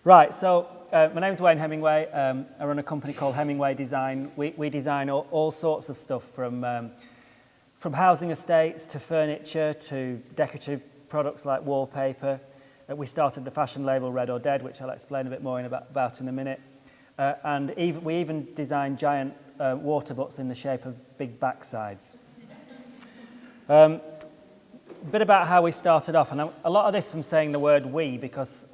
Right, so my name's Wayne Hemingway. I run a company called Hemingway Design. We design all sorts of stuff from housing estates to furniture to decorative products like wallpaper. We started the fashion label Red or Dead, which I'll explain a bit more about in a minute. And we even design giant water butts in the shape of big backsides. A bit about how we started off, and a lot of this from saying the word we, because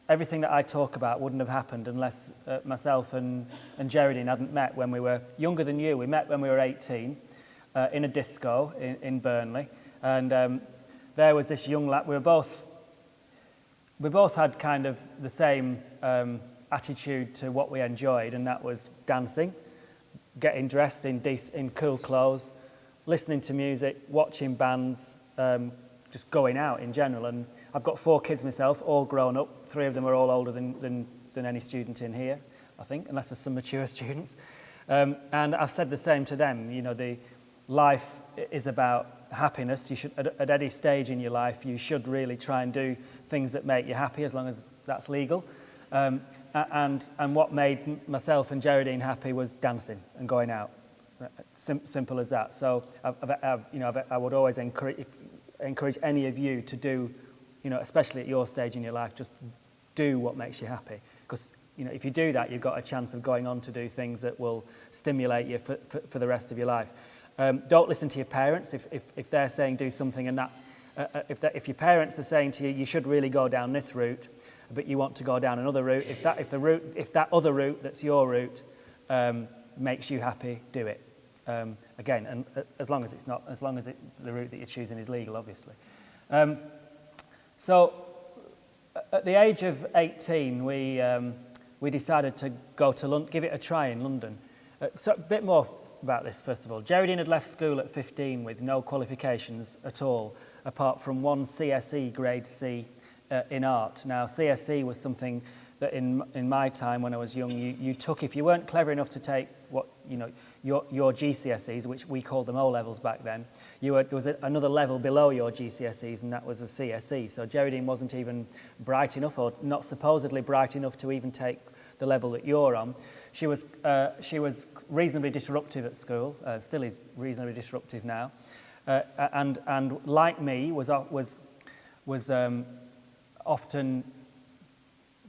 everything that I talk about wouldn't have happened unless myself and Geraldine hadn't met when we were younger than you. We met when we were 18 in a disco in Burnley, and there was this young lad. We both had kind of the same attitude to what we enjoyed, and that was dancing, getting dressed in cool clothes, listening to music, watching bands, just going out in general. And I've got 4 kids myself, all grown up. 3 of them are all older than any student in here, I think, unless there's some mature students. And I've said the same to them. You know, the life is about happiness. You should, at any stage in your life, you should really try and do things that make you happy, as long as that's legal. And what made myself and Geraldine happy was dancing and going out. Simple as that. So I would always encourage any of you to do, especially at your stage in your life, just do what makes you happy. Because if you do that, you've got a chance of going on to do things that will stimulate you for the rest of your life. Don't listen to your parents if they're saying do something, and if your parents are saying to you, you should really go down this route, but you want to go down another route. If that other route that's your route makes you happy, do it. Again, and as long as the route that you're choosing is legal, obviously. So, at the age of 18, we decided to go to London, give it a try in London. So a bit more about this, first of all. Geraldine had left school at 15 with no qualifications at all, apart from 1 CSE grade C in art. Now, CSE was something that in my time when I was young, you took if you weren't clever enough to take what your GCSEs, which we called them O-levels back then. There was another level below your GCSEs, and that was a CSE. So Geraldine wasn't even bright enough, or not supposedly bright enough, to even take the level that you're on. She was reasonably disruptive at school, still is reasonably disruptive now, and like me was often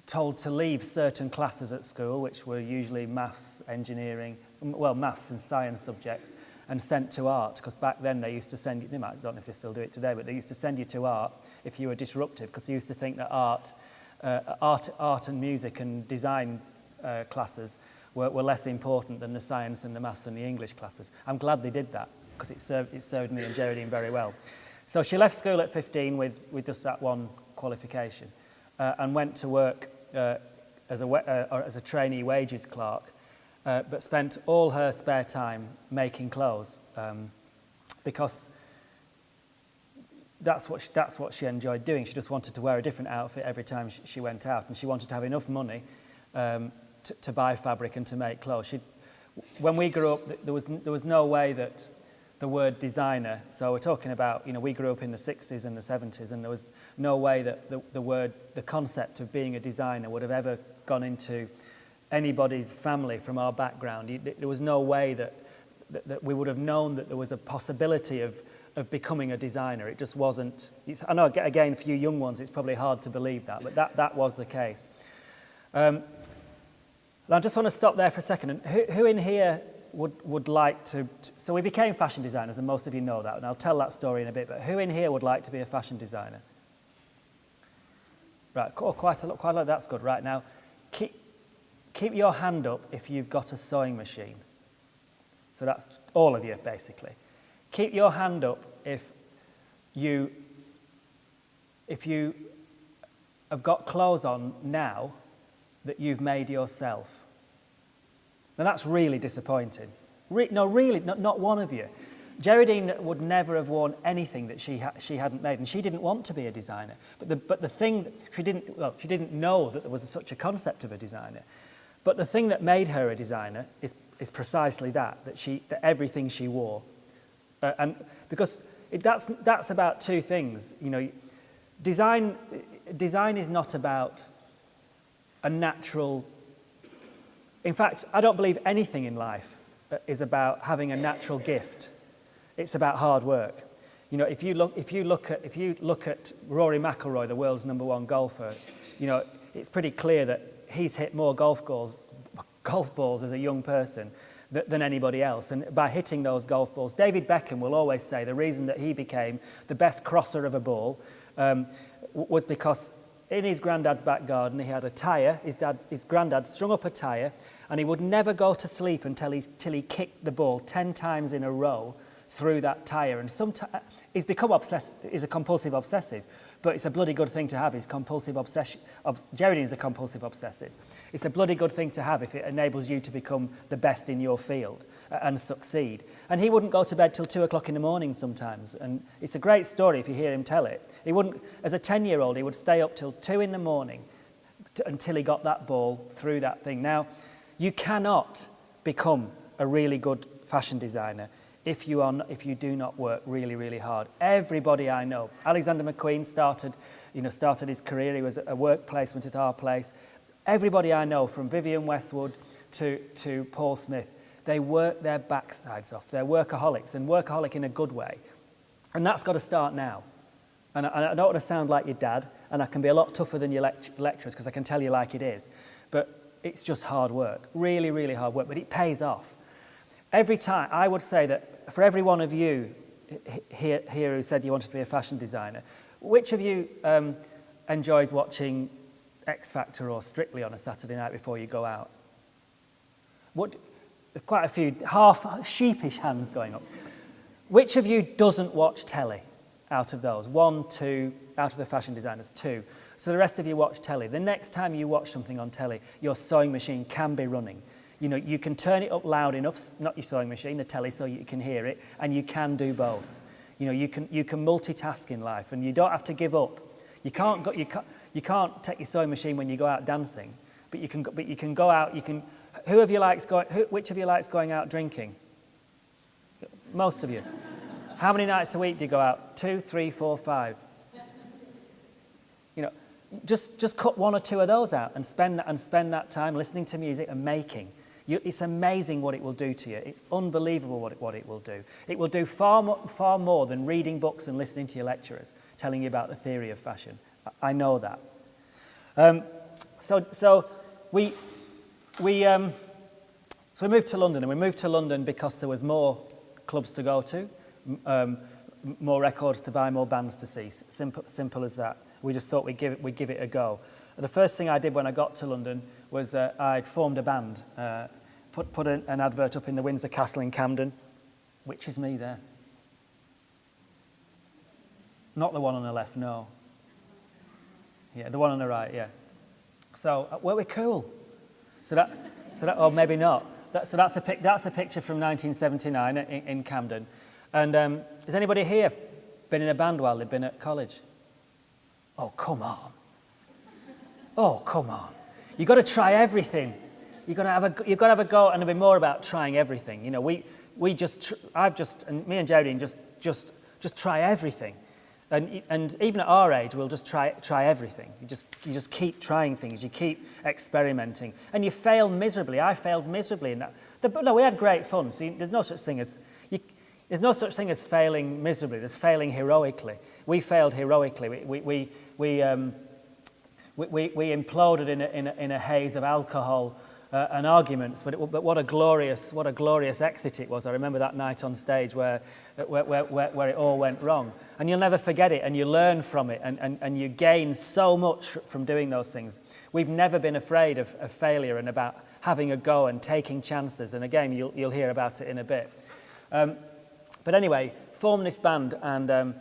told to leave certain classes at school, which were usually maths, engineering, maths and science subjects, and sent to art, because back then they used to send you, I don't know if they still do it today, but they used to send you to art if you were disruptive, because they used to think that art and music and design classes were less important than the science and the maths and the English classes. I'm glad they did that, because it served me and Geraldine very well. So she left school at 15 with just that 1 qualification, and went to work as a trainee wages clerk, but spent all her spare time making clothes, because that's what she enjoyed doing. She just wanted to wear a different outfit every time she went out, and she wanted to have enough money to buy fabric and to make clothes. When we grew up, there was no way that the word designer, so we're talking about, we grew up in the 60s and the 70s, and there was no way that the concept of being a designer would have ever gone into anybody's family from our background. There was no way that we would have known that there was a possibility of becoming a designer. It just wasn't. I know, again, for you young ones, it's probably hard to believe that, but that was the case. And I just want to stop there for a second. And who in here would like to, so we became fashion designers, and most of you know that, and I'll tell that story in a bit, but who in here would like to be a fashion designer? Right, quite a lot, that's good. Right, now, keep your hand up if you've got a sewing machine. So that's all of you, basically. Keep your hand up if you have got clothes on now that you've made yourself. Now that's really disappointing. No, really, not one of you. Geraldine would never have worn anything that she hadn't made, and she didn't want to be a designer. But the thing she didn't know that there was such a concept of a designer. But the thing that made her a designer is precisely that everything she wore, and because that's about 2 things. Design is not about a natural... In fact, I don't believe anything in life is about having a natural gift. It's about hard work. You know, if you look at Rory McIlroy, the world's #1 golfer, you know, it's pretty clear that he's hit more golf balls as a young person than anybody else. And by hitting those golf balls, David Beckham will always say the reason that he became the best crosser of a ball was because in his granddad's back garden he had a tyre. His granddad strung up a tyre, and he would never go to sleep until he kicked the ball 10 times in a row through that tyre. And he's become obsessed. He's a compulsive obsessive, but it's a bloody good thing to have. His compulsive obsession. Geraldine is a compulsive obsessive. It's a bloody good thing to have if it enables you to become the best in your field and succeed. And he wouldn't go to bed till 2 o'clock in the morning sometimes. And it's a great story if you hear him tell it. He wouldn't, as a 10-year-old, he would stay up till 2 in the morning until he got that ball through that thing. Now, you cannot become a really good fashion designer if you do not work really, really hard. Everybody I know, Alexander McQueen started his career. He was a work placement at our place. Everybody I know, from Vivienne Westwood to Paul Smith, they work their backsides off. They're workaholics, and workaholic in a good way. And that's got to start now. And I don't want to sound like your dad, and I can be a lot tougher than your lecturers because I can tell you like it is. But it's just hard work, really, really hard work, but it pays off. Every time, I would say that for every one of you here who said you wanted to be a fashion designer, which of you enjoys watching X Factor or Strictly on a Saturday night before you go out? Quite a few half sheepish hands going up. Which of you doesn't watch telly out of those? 1, 2, out of the fashion designers, 2. So the rest of you watch telly. The next time you watch something on telly, your sewing machine can be running. You know, you can turn it up loud enough, not your sewing machine, the telly, so you can hear it, and you can do both. You know, you can multitask in life, and you don't have to give up. You can't take your sewing machine when you go out dancing, but you can go out. Which of you likes going out drinking? Most of you. How many nights a week do you go out? 2, 3, 4, 5. You know, just cut 1 or 2 of those out and spend that time listening to music and making. It's amazing what it will do to you. It's unbelievable what it will do. It will do far more than reading books and listening to your lecturers telling you about the theory of fashion. I know that. So we moved to London, and we moved to London because there was more clubs to go to, more records to buy, more bands to see. Simple as that. We just thought we'd give it a go. The first thing I did when I got to London was I'd formed a band, put an advert up in the Windsor Castle in Camden, which is me there. Not the one on the left, no. Yeah, the one on the right, yeah. So, well, we're cool. So that, or maybe not. That's a picture from 1979 in Camden. And has anybody here been in a band while they've been at college? Oh, come on. Oh, come on. You've got to try everything. You've got to have a go, and it'll be more about trying everything. You know, me and Geraldine just try everything. And even at our age, we'll just try everything. You just keep trying things. You keep experimenting, and you fail miserably. I failed miserably in that. But no, we had great fun. So there's no such thing as failing miserably. There's failing heroically. We failed heroically. We imploded in a haze of alcohol and arguments. But what a glorious exit it was. I remember that night on stage where it all went wrong. And you'll never forget it, and you learn from it, and you gain so much from doing those things. We've never been afraid of failure and about having a go and taking chances. And again, you'll hear about it in a bit. But anyway, formed this band, and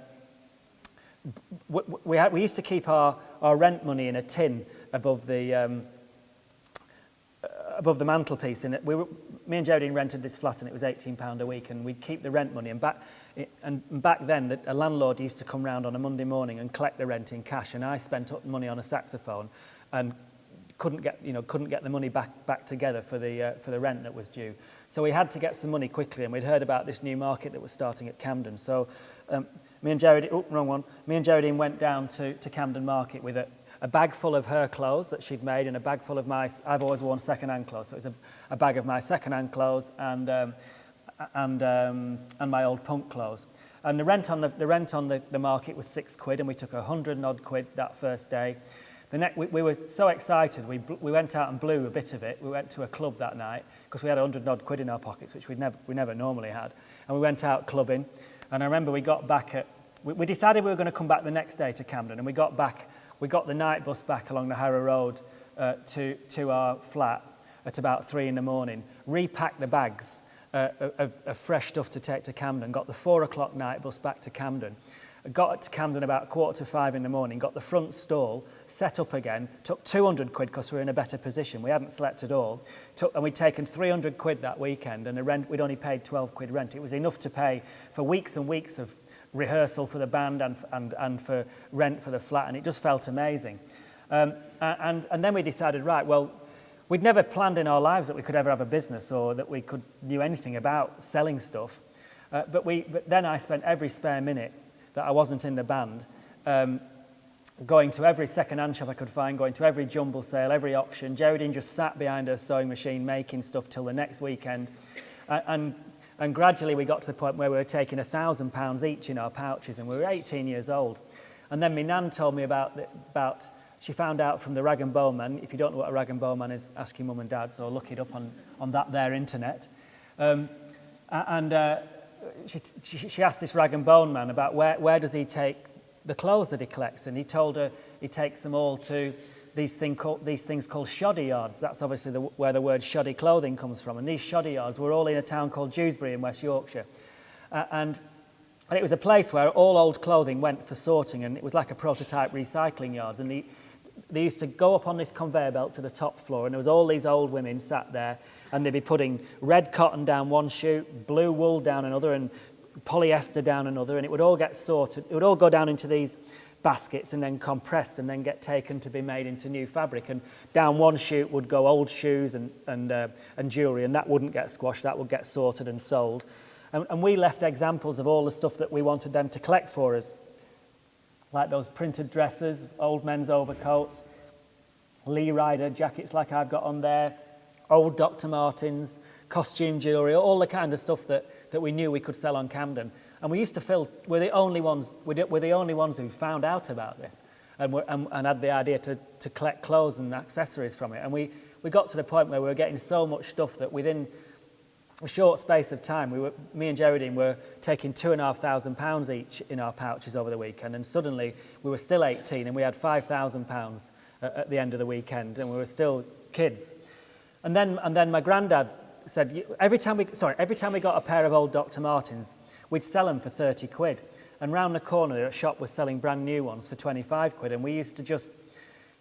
we used to keep our rent money in a tin above the mantelpiece. And me and Geraldine rented this flat, and it was £18 a week, and we'd keep the rent money. And back then, a landlord used to come round on a Monday morning and collect the rent in cash, and I spent up money on a saxophone, and couldn't get the money back together for the rent that was due. So we had to get some money quickly, and we'd heard about this new market that was starting at Camden. So me and Geraldine went down to Camden Market with a bag full of her clothes that she'd made and a bag full of I've always worn second-hand clothes, so it was a bag of my second-hand clothes and my old punk clothes. And the rent on the market was £6, and we took 100 and odd quid that first day. We were so excited, we went out and blew a bit of it. We went to a club that night because we had 100 and odd quid in our pockets, which we never normally had. And we went out clubbing. And I remember we got back we decided we were going to come back the next day to Camden, and we got the night bus back along the Harrow Road to our flat at about 3 in the morning, repacked the bags of fresh stuff to take to Camden, got the 4 o'clock night bus back to Camden, got to Camden about 4:45 in the morning, got the front stall set up again, took 200 quid because we were in a better position. We hadn't slept at all, and we'd taken 300 quid that weekend, and the rent, we'd only paid 12 quid rent. It was enough to pay for weeks and weeks of rehearsal for the band and for rent for the flat, and it just felt amazing. And then we decided, right, well, we'd never planned in our lives that we could ever have a business or that we knew anything about selling stuff. But then I spent every spare minute that I wasn't in the band going to every second-hand shop I could find, going to every jumble sale, every auction. Geraldine just sat behind her sewing machine making stuff till the next weekend. And gradually we got to the point where we were taking £1,000 each in our pouches, and we were 18 years old. And then my nan told me about she found out from the Rag and Bone Man. If you don't know what a Rag and Bone Man is, ask your mum and dad, so look it up on that there internet. She asked this Rag and Bone Man about where does he take the clothes that he collects, and he told her he takes them all to these things called shoddy yards. That's obviously where the word shoddy clothing comes from, and these shoddy yards were all in a town called Dewsbury in West Yorkshire. And it was a place where all old clothing went for sorting, and it was like a prototype recycling yard. And they used to go up on this conveyor belt to the top floor, and there was all these old women sat there, and they'd be putting red cotton down one chute, blue wool down another, and polyester down another, and it would all get sorted. It would all go down into these baskets and then compressed and then get taken to be made into new fabric. And down one chute would go old shoes and jewellery, and that wouldn't get squashed, that would get sorted and sold. And we left examples of all the stuff that we wanted them to collect for us, like those printed dresses, old men's overcoats, Lee Ryder jackets like I've got on there, old Dr. Martens, costume jewellery, all the kind of stuff that we knew we could sell on Camden. And we used to feel we're the only ones who found out about this and had the idea to collect clothes and accessories from it. And we got to the point where we were getting so much stuff that within a short space of time, me and Geraldine were taking £2,500 each in our pouches over the weekend, and suddenly we were still 18 and we had £5,000 at the end of the weekend, and we were still kids. And then my granddad said every time we got a pair of old Dr. Martens, we'd sell them for 30 quid, and round the corner a shop was selling brand new ones for 25 quid, and we used to just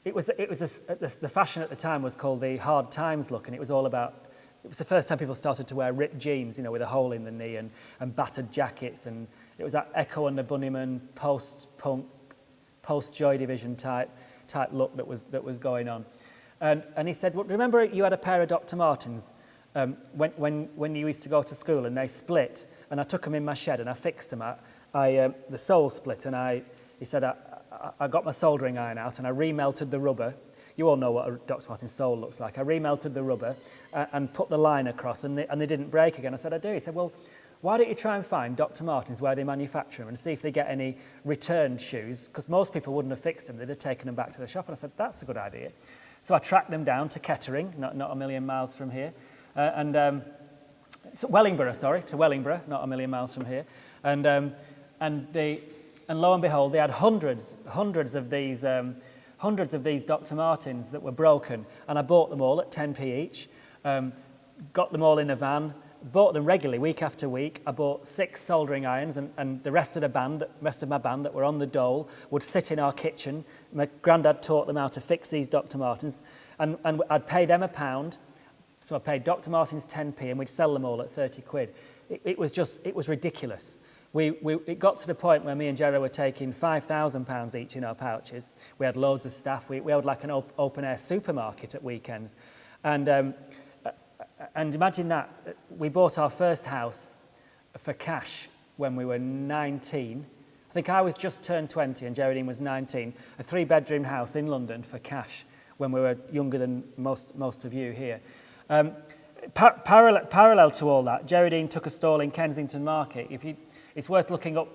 the fashion at the time was called the hard times look, and it was all about. It was the first time people started to wear ripped jeans, with a hole in the knee, and battered jackets, and it was that Echo and the Bunnyman post-punk, post-Joy Division type look that was going on. And he said, well, remember you had a pair of Dr. Martens when you used to go to school, and they split, and I took them in my shed and I fixed them. The sole split, and he said I got my soldering iron out and I remelted the rubber. You all know what a Dr. Martens sole looks like. I remelted the rubber and put the line across, and they didn't break again. I said, I do. He said, well, why don't you try and find Dr. Martens where they manufacture them and see if they get any returned shoes, because most people wouldn't have fixed them. They'd have taken them back to the shop. And I said, that's a good idea. So I tracked them down to Kettering, not a million miles from here, to Wellingborough, not a million miles from here. And lo and behold, they had hundreds of these Dr. Martens that were broken, and I bought them all at 10p each, got them all in a van, bought them regularly week after week. I bought 6 soldering irons, and the rest of my band that were on the dole would sit in our kitchen. My granddad taught them how to fix these Dr. Martens, and I'd pay them £1, so I paid Dr. Martens 10p, and we'd sell them all at 30 quid. It was ridiculous. It got to the point where me and Jerry were taking £5,000 each in our pouches. We had loads of staff. We had like an open-air supermarket at weekends. And imagine that. We bought our first house for cash when we were 19. I think I was just turned 20 and Geraldine was 19, a 3-bedroom house in London for cash when we were younger than most of you here. Parallel to all that, Geraldine took a stall in Kensington Market. It's worth looking up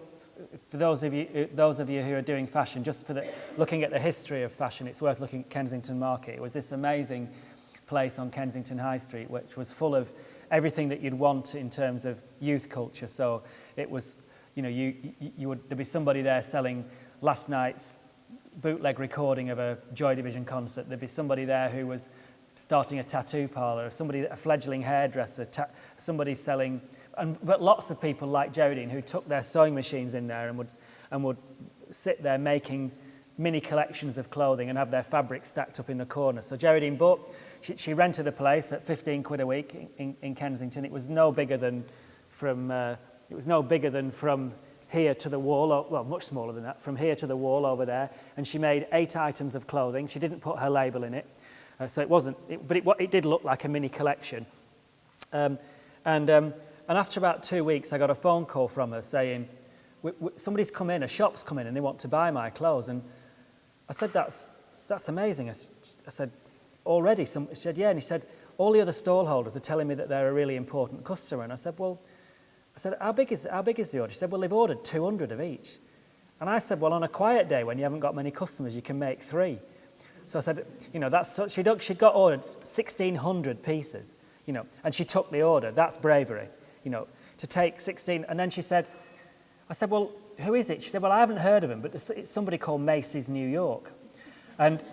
for those of you who are doing fashion, just for looking at the history of fashion. It's worth looking at Kensington Market. It was this amazing place on Kensington High Street, which was full of everything that you'd want in terms of youth culture. So it was, there'd be somebody there selling last night's bootleg recording of a Joy Division concert. There'd be somebody there who was starting a tattoo parlour, a fledgling hairdresser, somebody selling, but lots of people like Geraldine who took their sewing machines in there and would sit there making mini collections of clothing and have their fabric stacked up in the corner. So Geraldine she rented a place at 15 quid a week in Kensington. It was no bigger than from here to the wall, well, much smaller than that, from here to the wall over there. And she made 8 items of clothing. She didn't put her label in it. So it wasn't, but it did look like a mini collection. And after about 2 weeks, I got a phone call from her saying, somebody's come in, a shop's come in, and they want to buy my clothes. And I said, that's amazing. I said, already? She said, yeah. And he said, all the other stall holders are telling me that they're a really important customer. And I said, how big is the order? She said, well, they've ordered 200 of each. And I said, well, on a quiet day when you haven't got many customers, you can make 3. So I said, she'd got ordered 1,600 pieces, and she took the order. That's bravery, to take 16. And then I said, well, who is it? She said, well, I haven't heard of him, but it's somebody called Macy's New York. And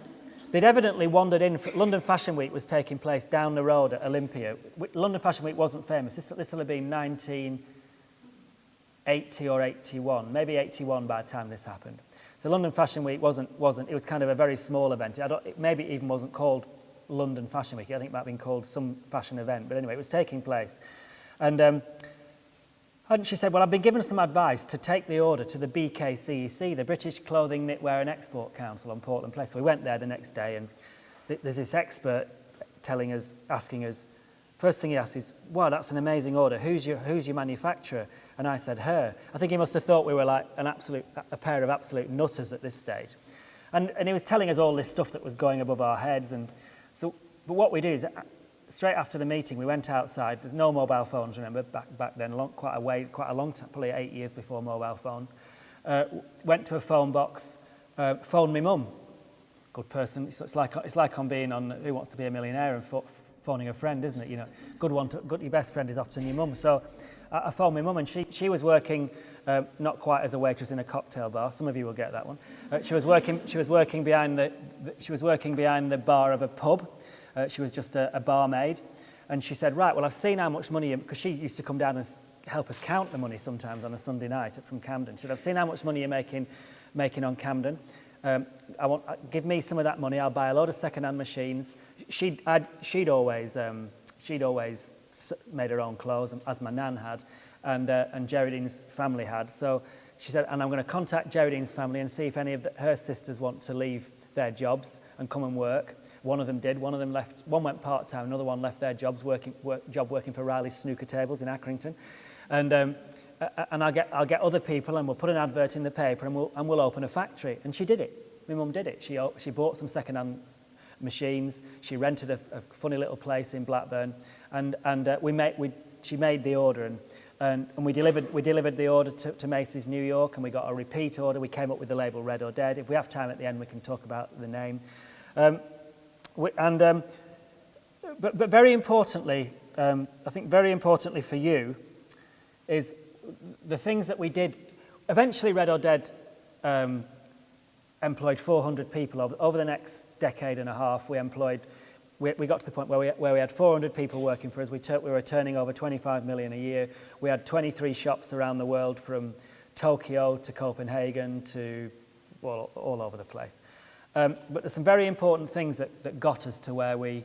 they'd evidently wandered in. London Fashion Week was taking place down the road at Olympia. London Fashion Week wasn't famous. This will have been 1980 or 81, maybe 81 by the time this happened. So London Fashion Week wasn't. It was kind of a very small event. Maybe it even wasn't called London Fashion Week. I think it might have been called some fashion event. But anyway, it was taking place. And she said, well, I've been given some advice to take the order to the BKCEC, the British Clothing, Knitwear and Export Council on Portland Place. So we went there the next day, and there's this expert asking us, first thing he asks is, wow, that's an amazing order. Who's your manufacturer? And I said, her. I think he must have thought we were like a pair of absolute nutters at this stage. And he was telling us all this stuff that was going above our heads. And so, but what we did is, straight after the meeting, we went outside. There's no mobile phones, remember, back then, quite a long time, probably 8 years before mobile phones. Went to a phone box, phoned my mum. Good person. So it's like on being on Who Wants to Be a Millionaire and phoning a friend, isn't it? Your best friend is often your mum. So I phoned my mum, and she was working not quite as a waitress in a cocktail bar. Some of you will get that one. She was working behind the bar of a pub. She was just a barmaid, and she said, right, well, I've seen how much money, because she used to come down and help us count the money sometimes on a Sunday night from Camden. She said, I've seen how much money you're making on Camden. Give me some of that money. I'll buy a load of second-hand machines. She'd always made her own clothes, as my nan had, and Geraldine's family had. So she said, and I'm going to contact Geraldine's family and see if any of her sisters want to leave their jobs and come and work. One of them did. One of them left. One went part-time. Another one left their jobs working for Riley's snooker tables in Accrington, and I'll get other people, and we'll put an advert in the paper, and we'll open a factory. And she did it. My mum did it. She bought some second-hand machines. She rented a funny little place in Blackburn, and she made the order, and we delivered the order to Macy's New York, and we got a repeat order. We came up with the label Red or Dead. If we have time at the end, we can talk about the name. But very importantly, I think very importantly for you, is the things that we did. Eventually, Red or Dead employed 400 people. Over the next decade and a half, we got to the point where we had 400 people working for us. We were turning over 25 million a year. We had 23 shops around the world, from Tokyo to Copenhagen to all over the place. But there's some very important things that got us to where we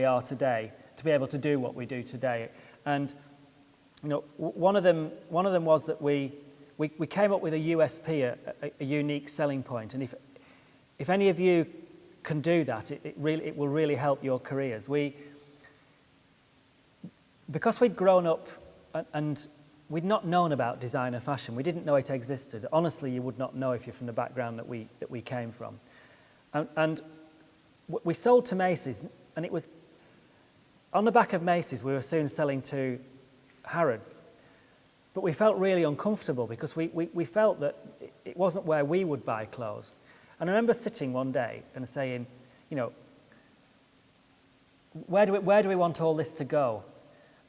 are today, to be able to do what we do today. And one of them was that we came up with a USP, a unique selling point. And if any of you can do that, it will really help your careers. Because we'd grown up and we'd not known about designer fashion. We didn't know it existed. Honestly, you would not know if you're from the background that we came from. And we sold to Macy's, and it was on the back of Macy's. We were soon selling to Harrods, but we felt really uncomfortable because we felt that it wasn't where we would buy clothes. And I remember sitting one day and saying, you know, where do we want all this to go?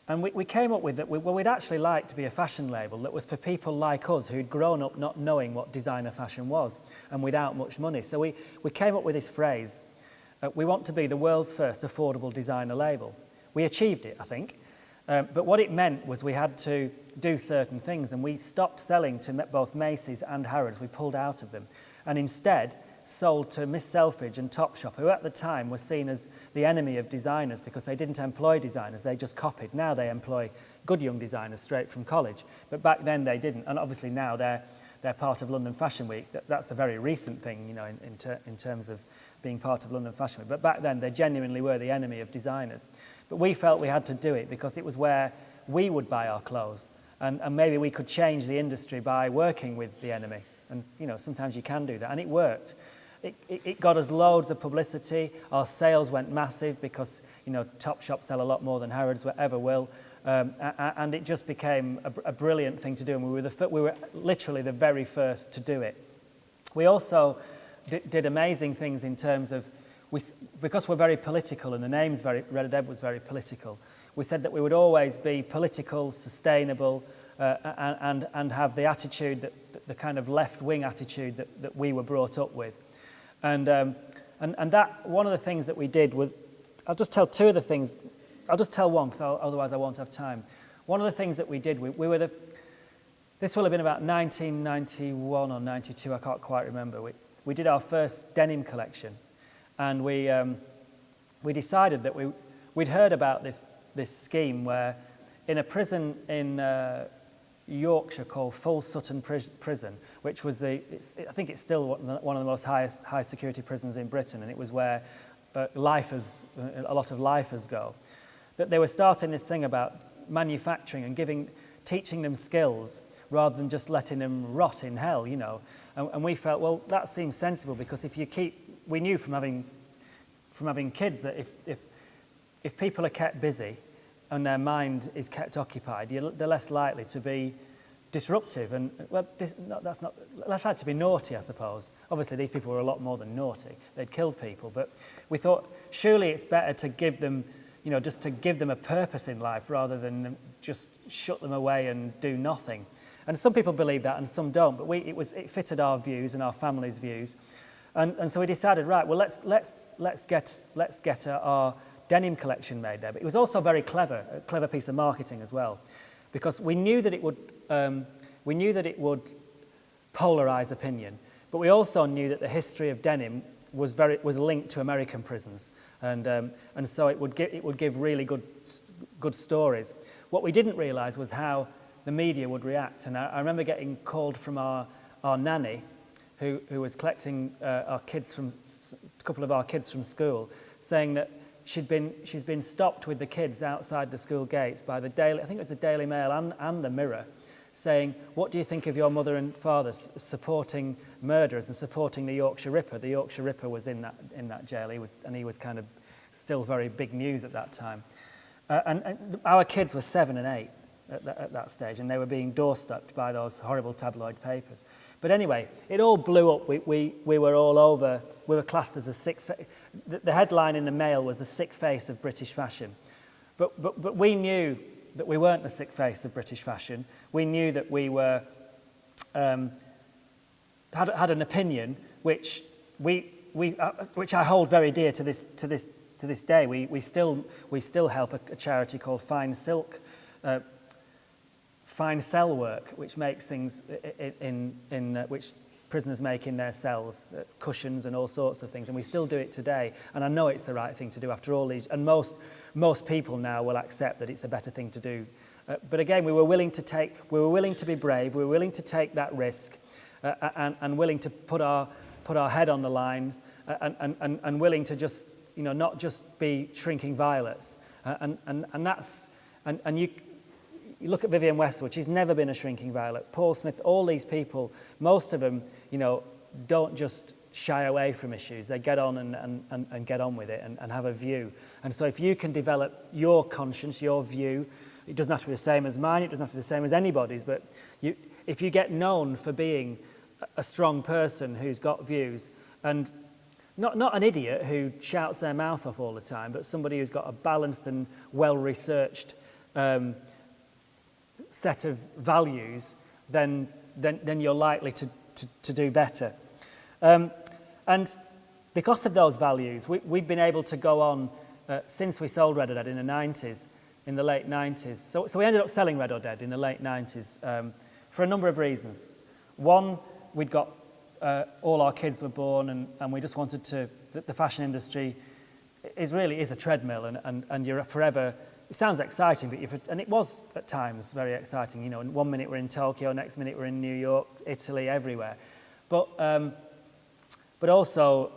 And we came up with that. We'd actually like to be a fashion label that was for people like us who'd grown up not knowing what designer fashion was and without much money. So we came up with this phrase, we want to be the world's first affordable designer label. We achieved it, I think. But what it meant was we had to do certain things, and we stopped selling to both Macy's and Harrods. We pulled out of them and instead sold to Miss Selfridge and Topshop, who at the time were seen as the enemy of designers because they didn't employ designers, they just copied. Now they employ good young designers straight from college, but back then they didn't. And obviously now they're part of London Fashion Week. That's a very recent thing, you know, in terms of being part of London Fashion Week. But back then they genuinely were the enemy of designers. But we felt we had to do it because it was where we would buy our clothes, and maybe we could change the industry by working with the enemy. And, you know, sometimes you can do that. And it worked. It got us loads of publicity. Our sales went massive because, you know, Topshop sell a lot more than Harrods ever will. And it just became a brilliant thing to do. And we were literally the very first to do it. We also did amazing things in terms of, because we're very political and the name's Red Ed was very political, we said that we would always be political, sustainable, and have the attitude, the kind of left-wing attitude that we were brought up with. And that, one of the things that we did was, I'll just tell two of the things, I'll just tell one because otherwise I won't have time. One of the things that we did, this will have been about 1991 or 92, I can't quite remember. We did our first denim collection, and we decided that we'd heard about this scheme where in a prison in Yorkshire called Full Sutton Prison, which was I think it's still one of the most high security prisons in Britain, and it was where a lot of lifers go, that they were starting this thing about manufacturing and teaching them skills rather than just letting them rot in hell, you know. And we felt, well, that seems sensible, because we knew from having kids that if people are kept busy and their mind is kept occupied, they're less likely to be disruptive and, well, less likely to be naughty, I suppose. Obviously, these people were a lot more than naughty. They'd killed people, but we thought surely it's better to give them, you know, just to give them a purpose in life rather than just shut them away and do nothing. And some people believe that and some don't, but it fitted our views and our family's views. And so we decided, right, well, let's get our denim collection made there. But it was also a clever piece of marketing as well, because we knew that it would polarize opinion, but we also knew that the history of denim was linked to American prisons, and so it would give really good stories. What we didn't realize was how the media would react. And I remember getting called from our nanny, who was collecting a couple of our kids from school, saying that she's been stopped with the kids outside the school gates by I think it was the Daily Mail and the Mirror, saying, what do you think of your mother and father supporting murderers and supporting the Yorkshire Ripper? The Yorkshire Ripper was in that jail. He was kind of still very big news at that time. And our kids were 7 and 8 at that stage, and they were being door-stopped by those horrible tabloid papers. But anyway, it all blew up. We were all over. We were classed as a sick face. The headline in the Mail was a sick face of British fashion. But we knew that we weren't the sick face of British fashion. We knew that we were had an opinion which I hold very dear to this day. We still help a charity called Fine Cell Work, which makes things which prisoners make in their cells, cushions and all sorts of things, and we still do it today. And I know it's the right thing to do after all these. And most people now will accept that it's a better thing to do. But again, we were willing to be brave. We were willing to take that risk, and willing to put our head on the line, and willing to just, you know, not just be shrinking violets. And you look at Vivienne Westwood, she's never been a shrinking violet. Paul Smith, all these people, most of them, you know, don't just shy away from issues. They get on and get on with it and have a view. And so if you can develop your conscience, your view, it doesn't have to be the same as mine, it doesn't have to be the same as anybody's, but if you get known for being a strong person who's got views, and not an idiot who shouts their mouth off all the time, but somebody who's got a balanced and well-researched set of values, then you're likely to do better. And because of those values, we've been able to go on since we sold Red or Dead in the 90s, in the late 90s. So we ended up selling Red or Dead in the late 90s for a number of reasons. One, we'd got all our kids were born, and we just wanted to. The fashion industry is a treadmill, and you're forever. It sounds exciting, and it was at times very exciting. You know, 1 minute we're in Tokyo, next minute we're in New York, Italy, everywhere. But also,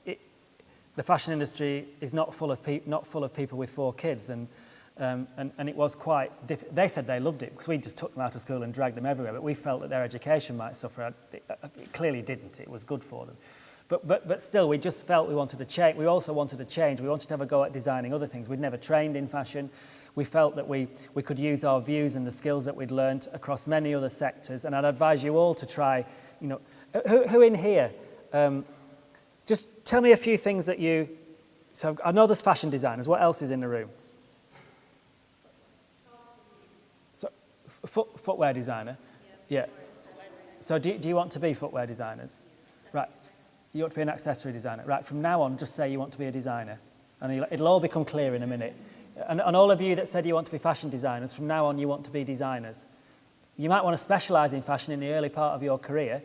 the fashion industry is not full of people with 4 kids, and it was quite difficult. They said they loved it because we just took them out of school and dragged them everywhere, but we felt that their education might suffer. It clearly didn't. It was good for them. But still, we just felt we wanted to change. We also wanted to change. We wanted to have a go at designing other things. We'd never trained in fashion. We felt that we could use our views and the skills that we'd learnt across many other sectors. And I'd advise you all to try, you know, who in here, just tell me a few things that you, so I know there's fashion designers. What else is in the room? So, footwear designer? Yeah. So do you want to be footwear designers? Right. You want to be an accessory designer. Right, from now on, just say you want to be a designer. And it'll all become clear in a minute. And all of you that said you want to be fashion designers, from now on you want to be designers. You might want to specialise in fashion in the early part of your career,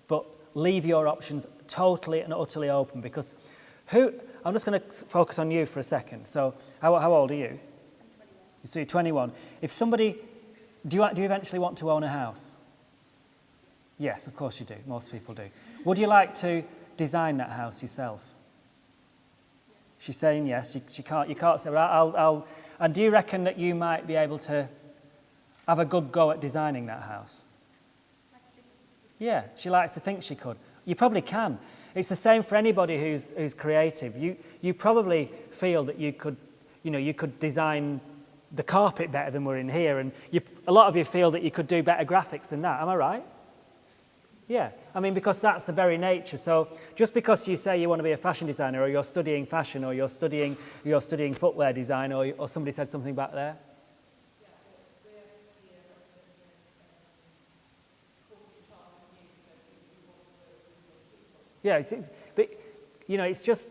but leave your options totally and utterly open, because I'm just going to focus on you for a second. So how old are you? I'm 21. So you're 21. If somebody, do you eventually want to own a house? Yes, of course you do. Most people do. Would you like to design that house yourself? She's saying yes. You can't say, well, I'll. And do you reckon that you might be able to have a good go at designing that house? Yeah, she likes to think she could. You probably can. It's the same for anybody who's creative. You probably feel that you could design the carpet better than we're in here, and a lot of you feel that you could do better graphics than that. Am I right? Yeah, I mean, because that's the very nature. So just because you say you want to be a fashion designer, or you're studying fashion, or you're studying footwear design, or somebody said something back there. Yeah, but you know, it's just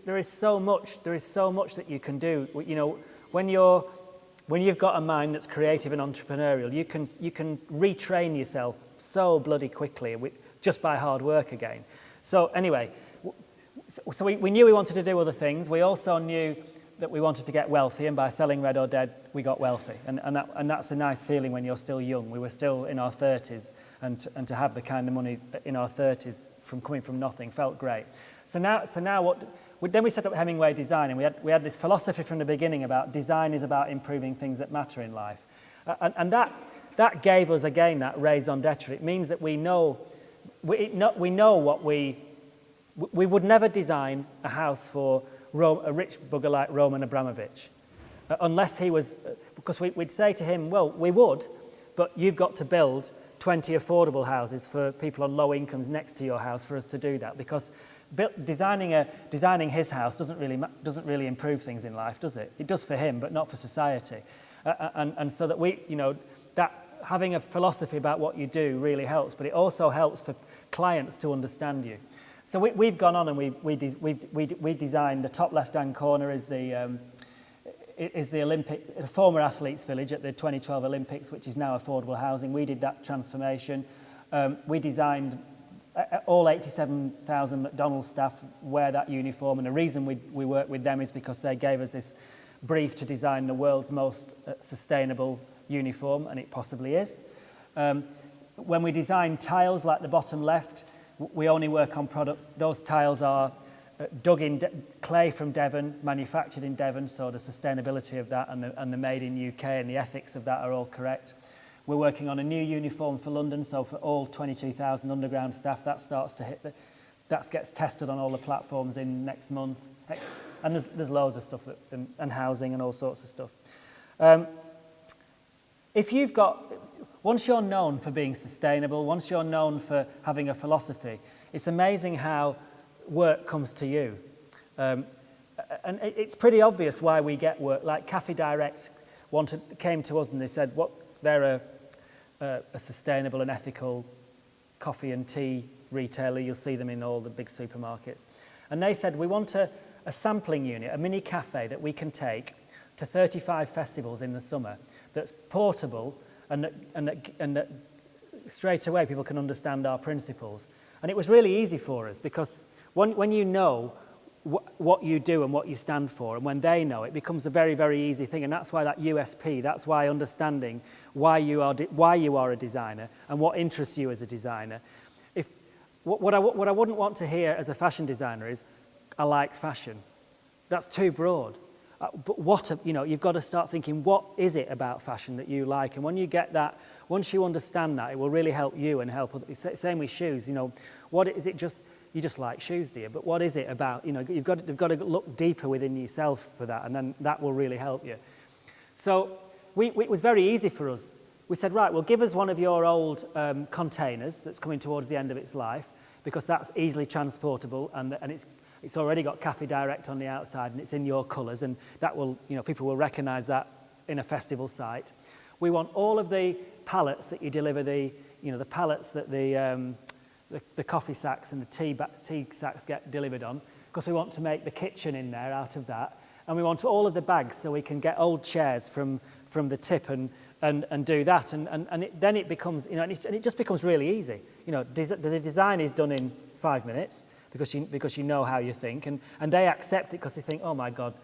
there is so much that you can do. You know, when you've got a mind that's creative and entrepreneurial, you can retrain yourself so bloody quickly just by hard work again. So anyway, so we knew we wanted to do other things. We also knew that we wanted to get wealthy, and by selling Red or Dead, we got wealthy. And that's a nice feeling when you're still young. We were still in our 30s, and to have the kind of money in our 30s from coming from nothing felt great. So now then we set up Hemingway Design, and we had this philosophy from the beginning about design is about improving things that matter in life. And that gave us, again, that raison d'etre. It means that we know what we would never design a house for a rich bugger like Roman Abramovich, unless he was, because we'd say to him, well, we would, but you've got to build 20 affordable houses for people on low incomes next to your house for us to do that, because designing his house doesn't really improve things in life, does it? It does for him, but not for society. And so that that having a philosophy about what you do really helps, but it also helps for clients to understand you. So we've gone on and we designed the top left-hand corner is the former athletes' village at the 2012 Olympics, which is now affordable housing. We did that transformation. We designed all 87,000 McDonald's staff wear that uniform, and the reason we worked with them is because they gave us this brief to design the world's most sustainable uniform, and it possibly is. When we design tiles like the bottom left, we only work on product. Those tiles are dug in clay from Devon, manufactured in Devon, so the sustainability of that and the made in UK and the ethics of that are all correct. We're working on a new uniform for London, so for all 22,000 underground staff, that starts to hit that gets tested on all the platforms in next month. And there's loads of stuff, and housing and all sorts of stuff. Once you're known for being sustainable, once you're known for having a philosophy, it's amazing how work comes to you. And it's pretty obvious why we get work. Like Cafe Direct came to us and they said, they're a sustainable and ethical coffee and tea retailer. You'll see them in all the big supermarkets. And they said, we want a sampling unit, a mini cafe that we can take to 35 festivals in the summer that's portable and that straight away people can understand our principles. And it was really easy for us because when you know what you do and what you stand for, and when they know, it becomes a very, very easy thing. And that's why that USP, that's why understanding why you are a designer and what interests you as a designer. What I wouldn't want to hear as a fashion designer is, I like fashion. That's too broad. But you've got to start thinking, what is it about fashion that you like? And when you get that, once you understand that, it will really help you and help others. Same with shoes. What is it? You just like shoes, do you? But what is it about? You've got to look deeper within yourself for that, and then that will really help you. So it was very easy for us. We said, right, well, give us one of your old containers that's coming towards the end of its life, because that's easily transportable, and it's already got Cafe Direct on the outside, and it's in your colours, and that will, people will recognise that in a festival site. We want all of the pallets that you deliver, the pallets that the coffee sacks and the tea sacks get delivered on, because we want to make the kitchen in there out of that. And we want all of the bags so we can get old chairs from the tip and do that. Then it becomes, and it just becomes really easy. The design is done in 5 minutes because you know how you think. And they accept it because they think, oh my God,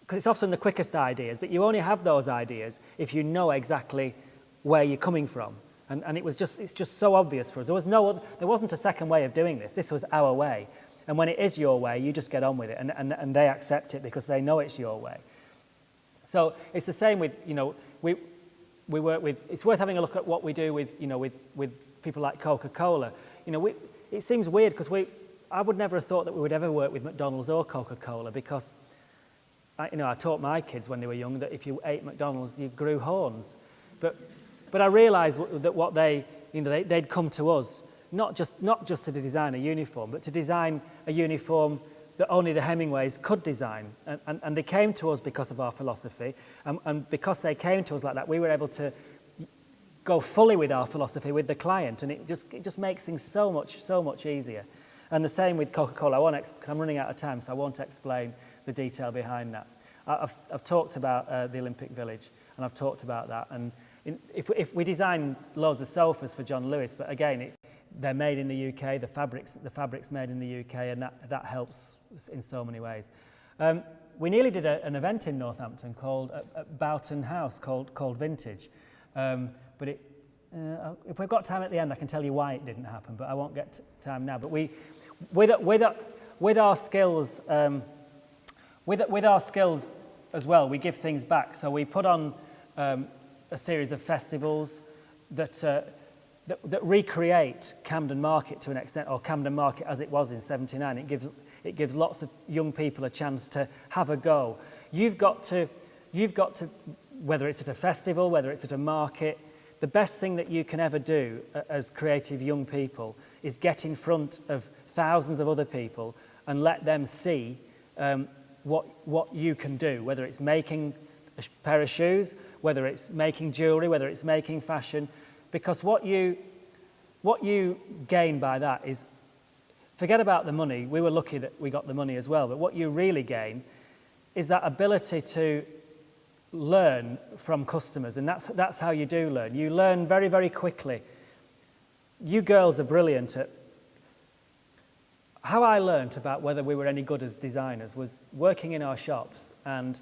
because it's often the quickest ideas, but you only have those ideas if you know exactly where you're coming from. And it's just so obvious for us. There wasn't a second way of doing this. This was our way. And when it is your way, you just get on with it, and they accept it because they know it's your way. So it's the same with, we work with, it's worth having a look at what we do with, with people like Coca-Cola. It seems weird because I would never have thought that we would ever work with McDonald's or Coca-Cola, because I taught my kids when they were young that if you ate McDonald's, you grew horns. But I realised that what they'd come to us, not just to design a uniform, but to design a uniform that only the Hemingways could design. And they came to us because of our philosophy. And because they came to us like that, we were able to go fully with our philosophy with the client. And it just makes things so much easier. And the same with Coca-Cola. Because I'm running out of time, so I won't explain the detail behind that. I've talked about the Olympic Village, and I've talked about that. And if we design loads of sofas for John Lewis, but again, they're made in the UK, the fabric's made in the UK, and that helps in so many ways. We nearly did an event in Northampton called at Boughton House called Vintage, but if we've got time at the end, I can tell you why it didn't happen, but I won't get time now. But with our skills, with our skills as well, we give things back. So we put on a series of festivals that recreate Camden Market to an extent, or Camden Market as it was in '79. It gives lots of young people a chance to have a go. You've got to, whether it's at a festival, whether it's at a market, the best thing that you can ever do as creative young people is get in front of thousands of other people and let them see what you can do, whether it's making a pair of shoes, whether it's making jewellery, whether it's making fashion, because what you gain by that is, forget about the money. We were lucky that we got the money as well, but what you really gain is that ability to learn from customers, and that's how you do learn. You learn very, very quickly. You girls are brilliant at. How I learnt about whether we were any good as designers was working in our shops, and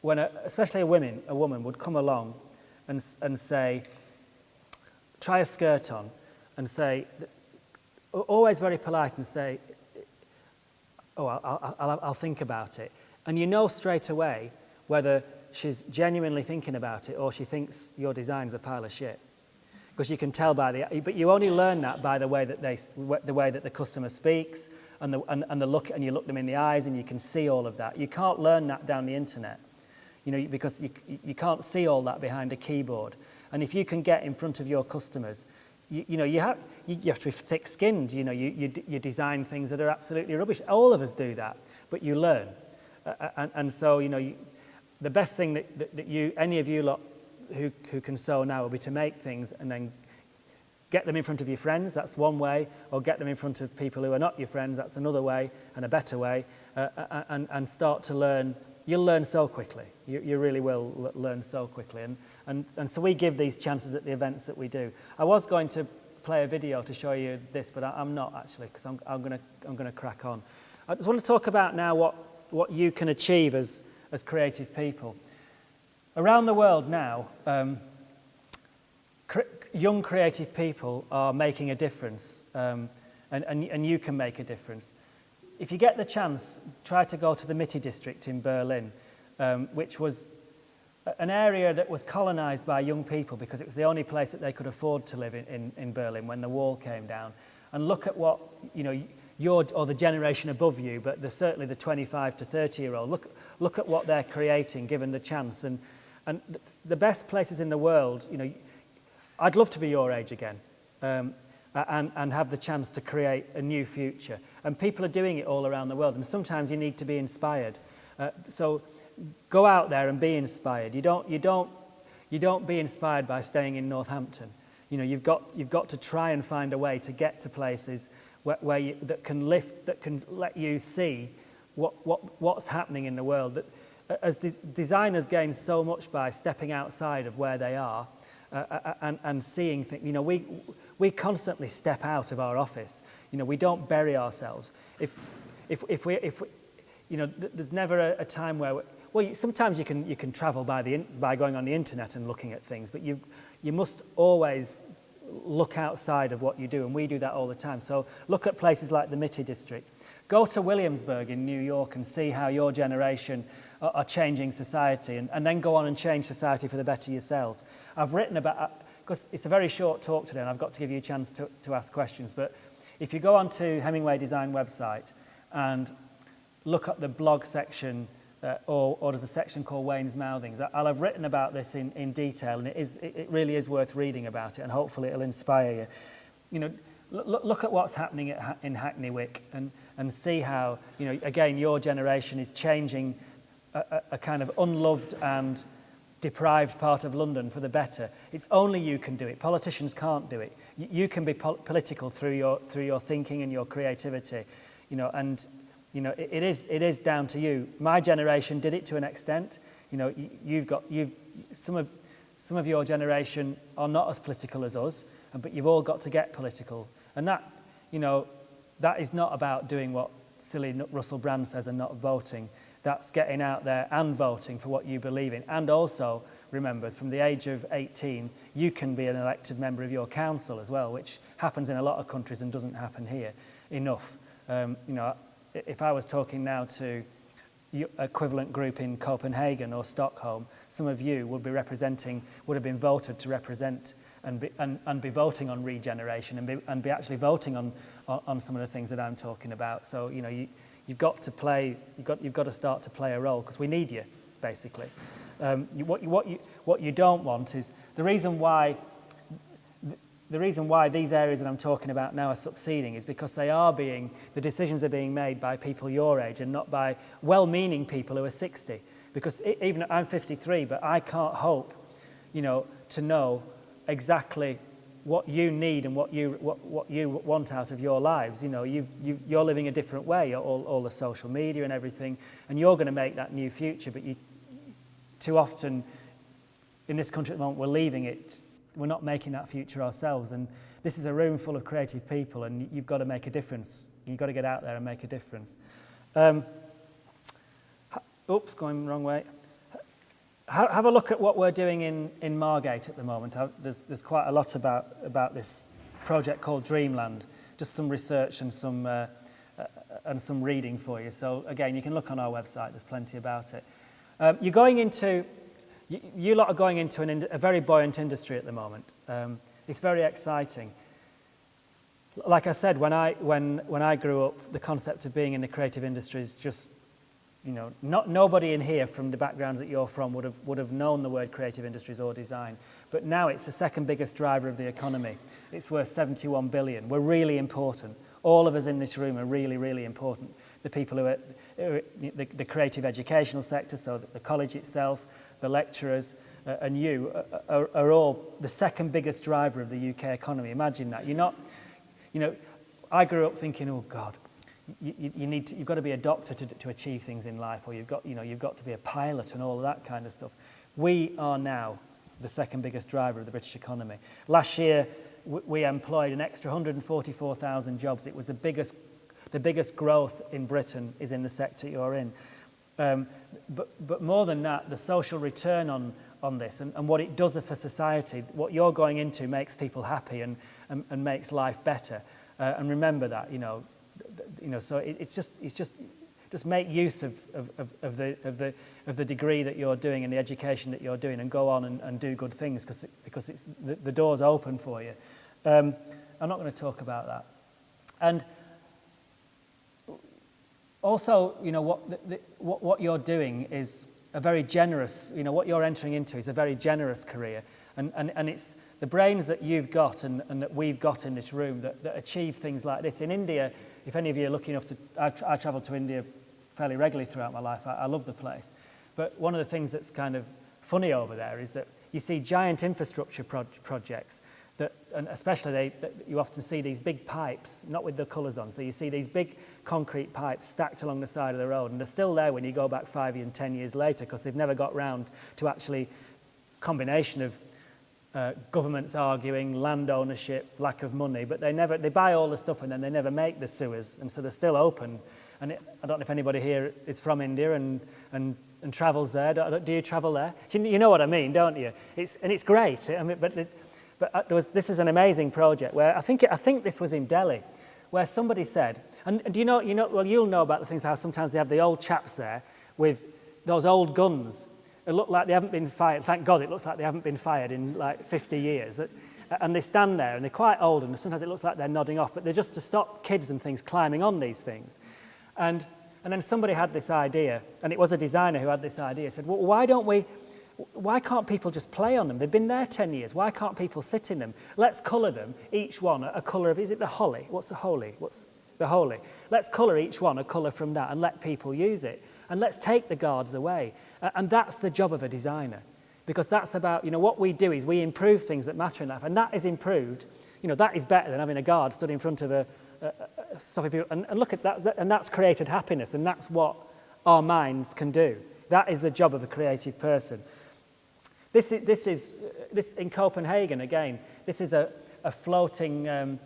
when especially a woman would come along and say, try a skirt on, and say, always very polite, and say, oh, I'll think about it. And you know straight away whether she's genuinely thinking about it or she thinks your design's a pile of shit. Because you can tell but you only learn that by the way that the customer speaks and the look, and you look them in the eyes and you can see all of that. You can't learn that down the internet, because you can't see all that behind a keyboard. And if you can get in front of your customers, you have to be thick-skinned. You design things that are absolutely rubbish. All of us do that, but you learn. And so the best thing that any of you lot who can sew now will be to make things and then get them in front of your friends. That's one way, or get them in front of people who are not your friends. That's another way and a better way, and start to learn. You'll learn so quickly. You really will learn so quickly. And so we give these chances at the events that we do. I was going to play a video to show you this, but I'm not actually, because I'm going to crack on. I just want to talk about now what you can achieve as creative people. Around the world now, young creative people are making a difference, and you can make a difference. If you get the chance, try to go to the Mitte district in Berlin, which was an area that was colonized by young people because it was the only place that they could afford to live in Berlin when the wall came down. And look at what, or the generation above you, but certainly the 25 to 30-year-old, look at what they're creating given the chance. And the best places in the world, I'd love to be your age again, and have the chance to create a new future. And people are doing it all around the world, and sometimes you need to be inspired. So go out there and be inspired. You don't be inspired by staying in Northampton. You've got to try and find a way to get to places that can let you see what's happening in the world. As designers gain so much by stepping outside of where they are and seeing things. We constantly step out of our office. We don't bury ourselves. If there's never a time where sometimes you can travel by going on the internet and looking at things, but you must always look outside of what you do, and we do that all the time. So look at places like the Mitte district. Go to Williamsburg in New York and see how your generation are changing society, and then go on and change society for the better yourself. I've written about, because it's a very short talk today and I've got to give you a chance to ask questions, but if you go onto Hemingway Design website and look at the blog section, or there's a section called Wayne's Mouthings, I'll have written about this in detail, and it really is worth reading about it, and hopefully it'll inspire you. Look at what's happening in Hackney Wick and see how, again, your generation is changing a kind of unloved and deprived part of London for the better. It's only you can do it. Politicians can't do it. You can be political through your thinking and your creativity, and it is down to you. My generation did it to an extent. Some of your generation are not as political as us, but you've all got to get political. And that is not about doing what silly Russell Brand says and not voting. That's getting out there and voting for what you believe in. And also, remember, from the age of 18, you can be an elected member of your council as well, which happens in a lot of countries and doesn't happen here enough. If I was talking now to equivalent group in Copenhagen or Stockholm, some of you would have been voted to represent and be voting on regeneration and be actually voting on some of the things that I'm talking about. So you've got to start to play a role, because we need you, basically. What you don't want is the reason why these areas that I'm talking about now are succeeding is because the decisions are being made by people your age and not by well-meaning people who are 60. Because even I'm 53, but I can't hope, to know exactly what you need and what you want out of your lives. You're living a different way, all the social media and everything, and you're going to make that new future. But too often in this country at the moment, we're leaving it. We're not making that future ourselves. And this is a room full of creative people, and you've got to make a difference. You've got to get out there and make a difference. Oops, going the wrong way. Have a look at what we're doing in Margate at the moment. There's quite a lot about this project called Dreamland. Just some research and some and some reading for you. So again, you can look on our website, there's plenty about it. You're going into, you lot are going into a very buoyant industry at the moment. It's very exciting. Like I said, when I grew up, the concept of being in the creative industries just, you know, nobody in here from the backgrounds that you're from would have known the word creative industries or design. But now it's the second biggest driver of the economy. It's worth 71 billion. We're really important. All of us in this room are really, really important. The people who are the creative educational sector, so the college itself, the lecturers, and you are all the second biggest driver of the UK economy. Imagine that. You're not, you know, I grew up thinking, oh God, you've got to be a doctor to achieve things in life, or you've got to be a pilot and all of that kind of stuff. We are now the second biggest driver of the British economy. Last year, we employed an extra 144,000 jobs. It was the biggest growth in Britain is in the sector you're in. But more than that, the social return on this and what it does for society, what you're going into makes people happy and makes life better. And remember that, you know. So it's just make use of the degree that you're doing and the education that you're doing, and go on and do good things because it's the door's open for you. I'm not going to talk about that. And also, you know, what you're doing is a very generous, you know, what you're entering into is a very generous career, and it's the brains that you've got and that we've got in this room that achieve things like this. In India, if any of you are lucky enough to, I travel to India fairly regularly throughout my life. I love the place. But one of the things that's kind of funny over there is that you see giant infrastructure projects that, and especially you often see these big pipes, not with the colours on. So you see these big concrete pipes stacked along the side of the road, and they're still there when you go back 5 and 10 years later, because they've never got round to actually combination of governments arguing, land ownership, lack of money, but they buy all the stuff and then they never make the sewers, and so they're still open. And I don't know if anybody here is from India and travels there. Do you travel there? You know what I mean, don't you? It's great. I mean, this is an amazing project where I think this was in Delhi, where somebody said, and do you know, well, you'll know about the things how sometimes they have the old chaps there with those old guns. It look like they haven't been fired. Thank God it looks like they haven't been fired in like 50 years. And they stand there and they're quite old, and sometimes it looks like they're nodding off, but they're just to stop kids and things climbing on these things. And then somebody had this idea, and it was a designer who had this idea, said, well, why can't people just play on them? They've been there 10 years. Why can't people sit in them? Let's colour them, each one a colour of, is it the holly? What's the holy? What's the holy? Let's colour each one a colour from that and let people use it. And let's take the guards away. And that's the job of a designer, because that's about, you know, what we do is we improve things that matter in life, and that is improved. You know, that is better than having a guard stood in front of stopping people. And look at that, and that's created happiness, and that's what our minds can do. That is the job of a creative person. This in Copenhagen again. This is a floating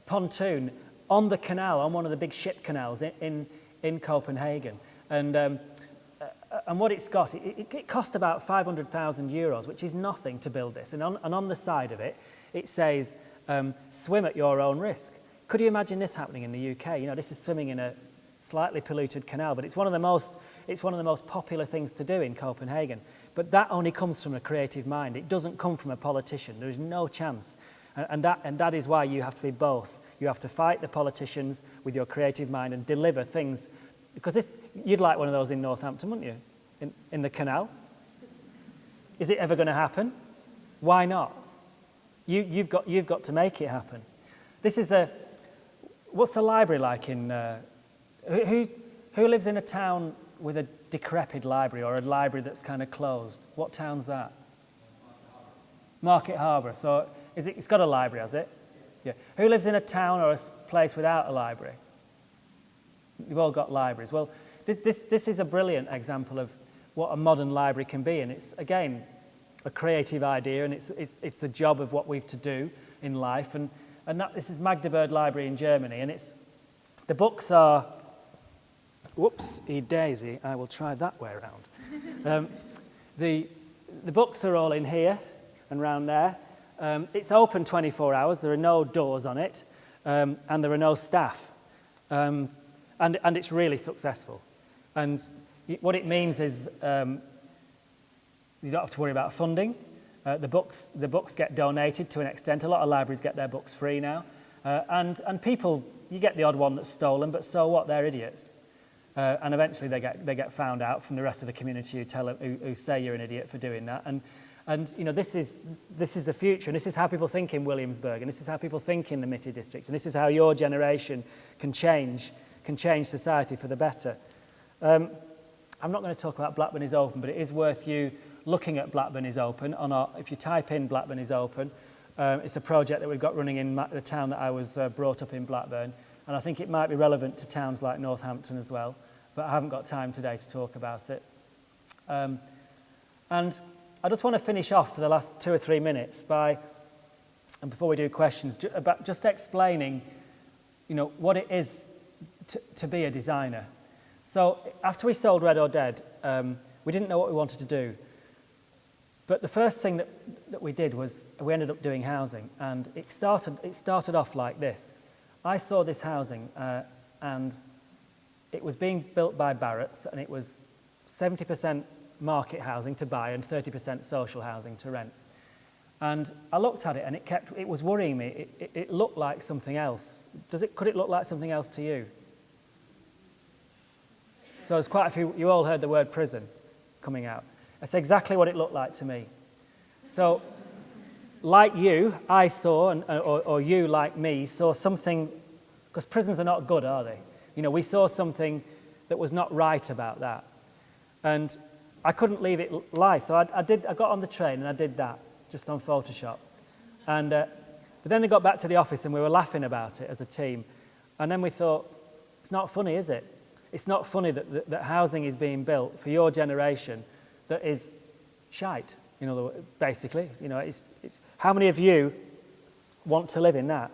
pontoon on the canal, on one of the big ship canals in Copenhagen, and what it's got, it cost about 500,000 euros, which is nothing to build this. And on the side of it, it says, swim at your own risk. Could you imagine this happening in the UK? You know, this is swimming in a slightly polluted canal, but it's one of the most popular things to do in Copenhagen. But that only comes from a creative mind. It doesn't come from a politician. There is no chance. And that is why you have to be both. You have to fight the politicians with your creative mind and deliver things. Because you'd like one of those in Northampton, wouldn't you? In the canal. Is it ever going to happen? Why not? You've got to make it happen. This is what's the library like in? Who lives in a town with a decrepit library, or a library that's kind of closed? What town's that? Market Harbour. So it's got a library, has it? Yeah. Who lives in a town or a place without a library? You've all got libraries. Well, this is a brilliant example of what a modern library can be, and it's again a creative idea, and it's the job of what we've to do in life. And this is Magdeburg Library in Germany, and the books are. Whoopsie daisy! I will try that way around. The books are all in here and round there. It's open 24 hours. There are no doors on it, and there are no staff. And and it's really successful. And what it means is you don't have to worry about funding. The books get donated to an extent. A lot of libraries get their books free now. And people, you get the odd one that's stolen, but so what? They're idiots. And eventually they get found out from the rest of the community who say you're an idiot for doing that. And you know, this is the future, and this is how people think in Williamsburg, and this is how people think in the Mitty district, and this is how your generation can change society for the better. I'm not going to talk about Blackburn is Open, but it is worth you looking at Blackburn is Open. If you type in Blackburn is Open, it's a project that we've got running in the town that I was brought up in, Blackburn, and I think it might be relevant to towns like Northampton as well, but I haven't got time today to talk about it. And I just want to finish off for the last 2 or 3 minutes and before we do questions, about just explaining, you know, what it is to be a designer. So after we sold Red or Dead, we didn't know what we wanted to do. But the first thing that we did was we ended up doing housing, and it started off like this. I saw this housing, and it was being built by Barratt's, and it was 70% market housing to buy and 30% social housing to rent. And I looked at it, and it was worrying me. It looked like something else. Could it look like something else to you? So there's quite a few. You all heard the word prison coming out. That's exactly what it looked like to me. So, like you, I saw, or you, like me, saw something, because prisons are not good, are they? You know, we saw something that was not right about that. And I couldn't leave it lie, so I got on the train and I did that, just on Photoshop. And, but then I got back to the office and we were laughing about it as a team. And then we thought, it's not funny, is it? It's not funny that housing is being built for your generation that is shite, you know, basically. You know, it's how many of you want to live in that?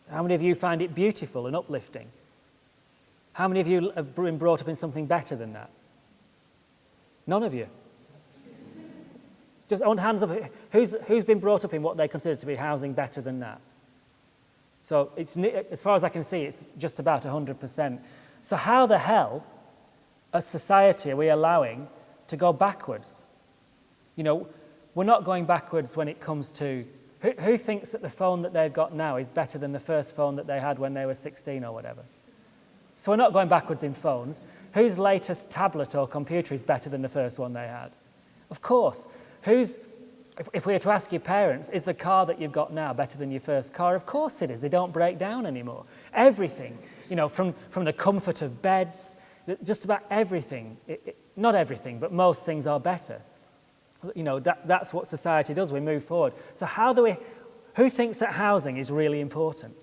How many of you find it beautiful and uplifting? How many of you have been brought up in something better than that? None of you. Just I want hands up. Who's been brought up in what they consider to be housing better than that? So it's, as far as I can see, it's just about 100%. So how the hell, as society, are we allowing to go backwards? You know, we're not going backwards when it comes to who thinks that the phone that they've got now is better than the first phone that they had when they were 16 or whatever. So we're not going backwards in phones. Whose latest tablet or computer is better than the first one they had? Of course. If we were to ask your parents, is the car that you've got now better than your first car? Of course it is. They don't break down anymore. Everything, you know, from the comfort of beds, just about everything. Not everything, but most things are better. You know, that's what society does. We move forward. So who thinks that housing is really important?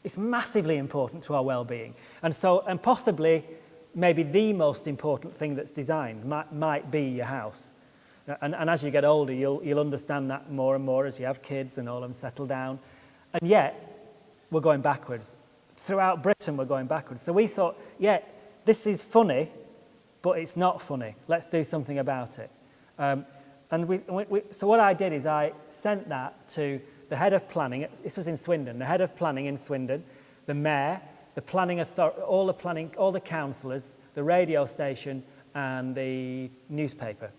It's massively important to our well-being. And possibly, maybe the most important thing that's designed might be your house. And as you get older, you'll understand that more and more as you have kids and all of them settle down. And yet, we're going backwards. Throughout Britain, we're going backwards. So we thought, yeah, this is funny, but it's not funny. Let's do something about it. So what I did is I sent that to the head of planning. This was in Swindon. The head of planning in Swindon, the mayor, the planning authority, all the councillors, the radio station, and the newspaper.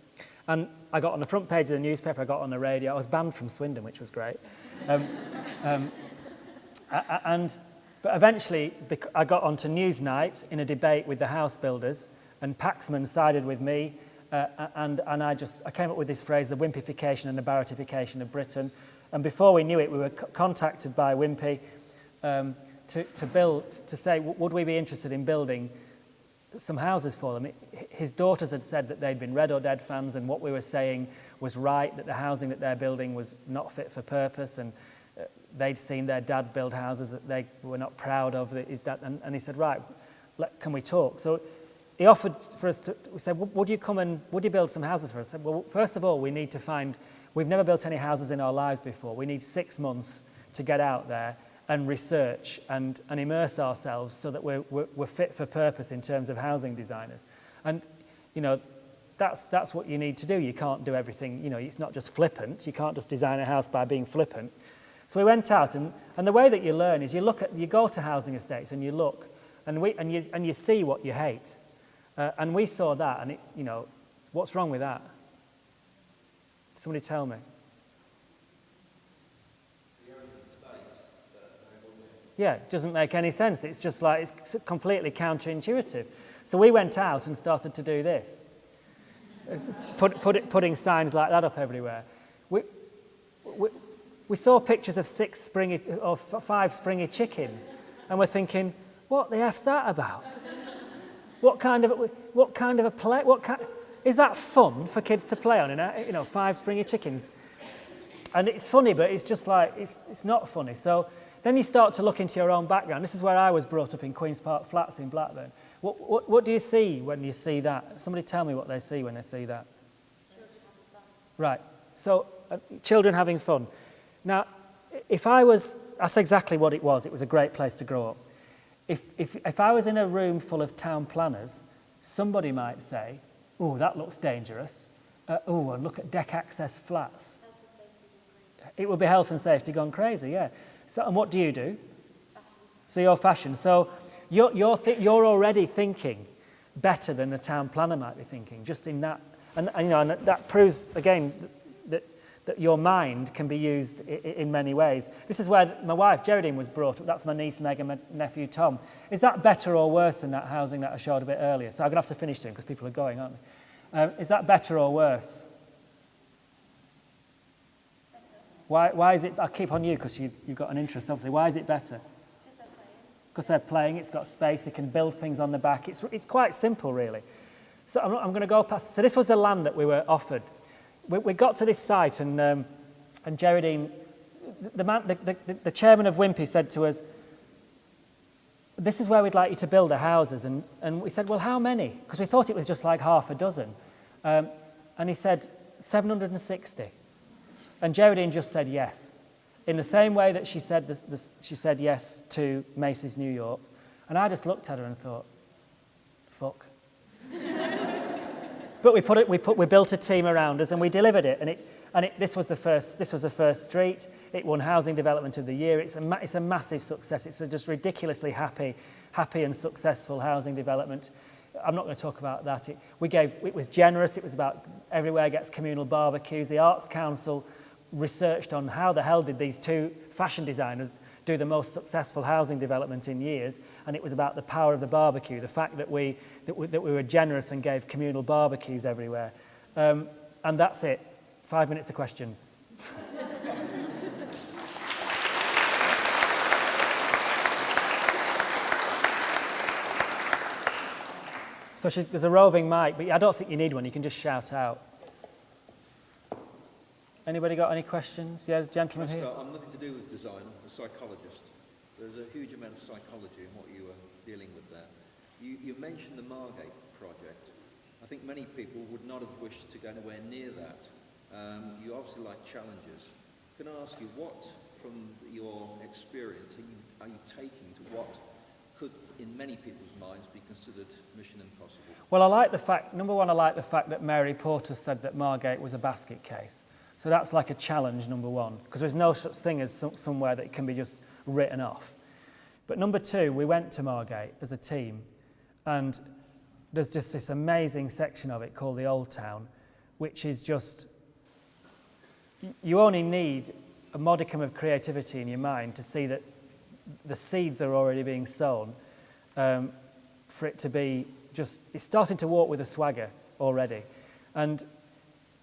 And I got on the front page of the newspaper, I got on the radio. I was banned from Swindon, which was great. But eventually, I got onto Newsnight in a debate with the house builders, and Paxman sided with me, and I came up with this phrase, the wimpification and the Barrattification of Britain. And before we knew it, we were contacted by Wimpy to say, would we be interested in building some houses for them. His daughters had said that they'd been Red or Dead fans, and what we were saying was right, that the housing that they're building was not fit for purpose, and they'd seen their dad build houses that they were not proud of. His dad, and he said, right, can we talk? So he offered for us to, we said, would you build some houses for us? I said, well, first of all, we've never built any houses in our lives before. We need 6 months to get out there and research and immerse ourselves so that we're fit for purpose in terms of housing designers. And, you know, that's what you need to do. You can't do everything, you know, it's not just flippant. You can't just design a house by being flippant. So we went out, and the way that you learn is you go to housing estates and you look, and you see what you hate. And we saw that, and what's wrong with that? Somebody tell me. Yeah, it doesn't make any sense. It's just like, it's completely counterintuitive. So we went out and started to do this. Putting signs like that up everywhere. We saw pictures of 5 springy chickens, and we're thinking, what the F's that about? What kind of a play? Is that fun for kids to play on? 5 springy chickens, and it's funny, but it's just like it's not funny. So then you start to look into your own background. This is where I was brought up in Queen's Park Flats in Blackburn. What do you see when you see that? Somebody tell me what they see when they see that. Right. So children having fun. Now, that's exactly what it was. It was a great place to grow up. If I was in a room full of town planners, somebody might say, oh, that looks dangerous. Oh, and look at deck access flats. It would be health and safety gone crazy, yeah. So, and what do you do? So you're fashion. So you're already thinking better than the town planner might be thinking, just in that. And that proves, again, that your mind can be used in many ways. This is where my wife, Geraldine, was brought up. That's my niece, Meg, and my nephew, Tom. Is that better or worse than that housing that I showed a bit earlier? So I'm going to have to finish soon because people are going, aren't they? Is that better or worse? Why is it? I'll keep on you because you've got an interest, obviously. Why is it better? Because they're playing. It's got space. They can build things on the back. It's quite simple, really. So I'm going to go past. So this was the land that we were offered. We got to this site, and Geraldine, the chairman of Wimpy, said to us, "This is where we'd like you to build the houses." And we said, "Well, how many?" Because we thought it was just like half a dozen. And he said, 760. And Geraldine just said yes, in the same way that she said she said yes to Macy's New York. And I just looked at her and thought, fuck. But we built a team around us and we delivered it. This was the first street. It won Housing Development of the Year. It's a massive success. It's a just ridiculously happy and successful housing development. I'm not going to talk about that. It was generous. It was about everywhere gets communal barbecues. The Arts Council researched on how the hell did these two fashion designers do the most successful housing development in years, and it was about the power of the barbecue, the fact that we were generous and gave communal barbecues everywhere. And that's it. 5 minutes of questions. So there's a roving mic, but I don't think you need one. You can just shout out. Anybody got any questions? Yes, gentleman here. I'm nothing to do with design. I'm a psychologist. There's a huge amount of psychology in what you are dealing with there. You mentioned the Margate project. I think many people would not have wished to go anywhere near that. You obviously like challenges. Can I ask you, what, from your experience, are you taking to what could, in many people's minds, be considered mission impossible? Well, I like the fact that Mary Porter said that Margate was a basket case. So that's like a challenge, number one, because there's no such thing as somewhere that can be just written off. But number two, we went to Margate as a team, and there's just this amazing section of it called the Old Town, which is just, you only need a modicum of creativity in your mind to see that the seeds are already being sown for it to be just, it's starting to walk with a swagger already. And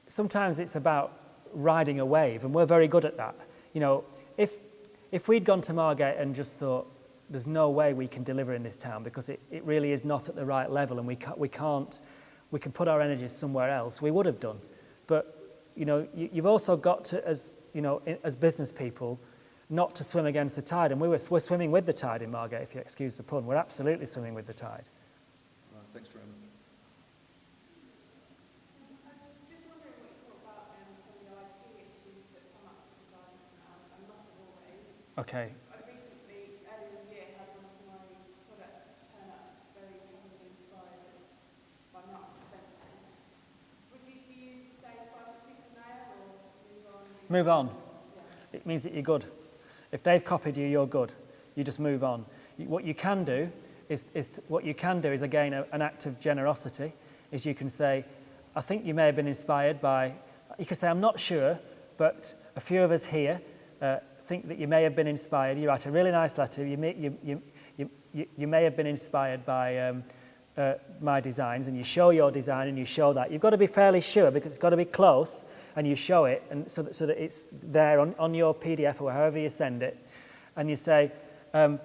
sometimes it's about riding a wave, and we're very good at that. You know, if we'd gone to Margate and just thought, there's no way we can deliver in this town because it really is not at the right level, and we can put our energies somewhere else, we would have done. But, you know, you've also got to, as business people, not to swim against the tide, and we're swimming with the tide in Margate, if you excuse the pun. We're absolutely swimming with the tide. Thanks very much. Okay. Recently, earlier in the year, had one of my products turn up very heavily inspired by Mark Spencer's. Do you say try to keep an eye or move on? Move on. Yeah. It means that you're good. If they've copied you, you're good. You just move on. What you can do is again an act of generosity. Is you can say, I think you may have been inspired by. You can say, I'm not sure, but a few of us here think that you may have been inspired. You write a really nice letter. You may have been inspired by my designs, and you show your design and you show that. You've got to be fairly sure because it's got to be close, and you show it, and so that it's there on your PDF or however you send it, and you say, can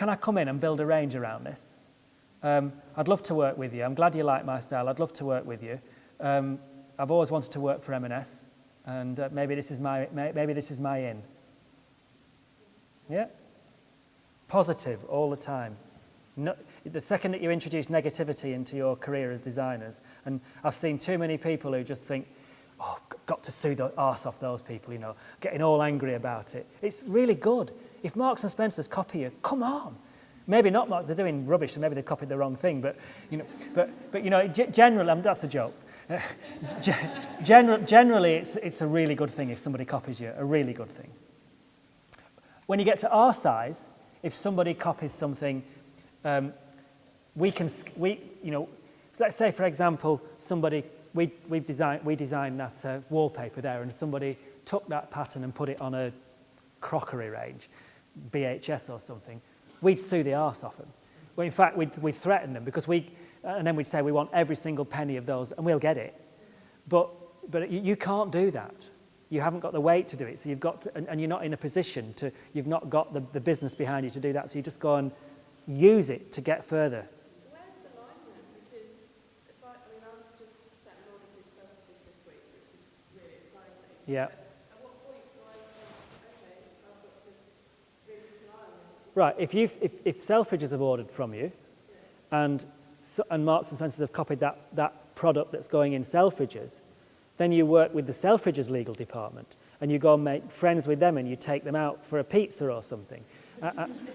I come in and build a range around this? I'd love to work with you. I'm glad you like my style. I'd love to work with you. I've always wanted to work for M&S, and maybe this is my in. Yeah? Positive all the time. No, the second that you introduce negativity into your career as designers, and I've seen too many people who just think, oh, I've got to sue the arse off those people, getting all angry about it. It's really good. If Marks and Spencer's copy you, come on. Maybe not, Mark, they're doing rubbish, so maybe they've copied the wrong thing, but generally, that's a joke. Generally, it's a really good thing if somebody copies you, a really good thing. When you get to our size, if somebody copies something, let's say, for example, we designed that wallpaper there, and somebody took that pattern and put it on a crockery range, BHS or something. We'd sue the arse off them. Well, in fact, we'd threaten them because and then we'd say we want every single penny of those, and we'll get it. But you can't do that. You haven't got the weight to do it, so you've got to, and you're not in a position to. You've not got the business behind you to do that, so you just go and use it to get further. Where's the line then? Because I've just set an order for Selfridges this week, which is really exciting. Yeah. At what point do I think, okay, I've got to really keep an eye on this? Right. If Selfridges have ordered from you, and Marks and Spencer's have copied that product that's going in Selfridges, then you work with the Selfridges legal department, and you go and make friends with them, and you take them out for a pizza or something.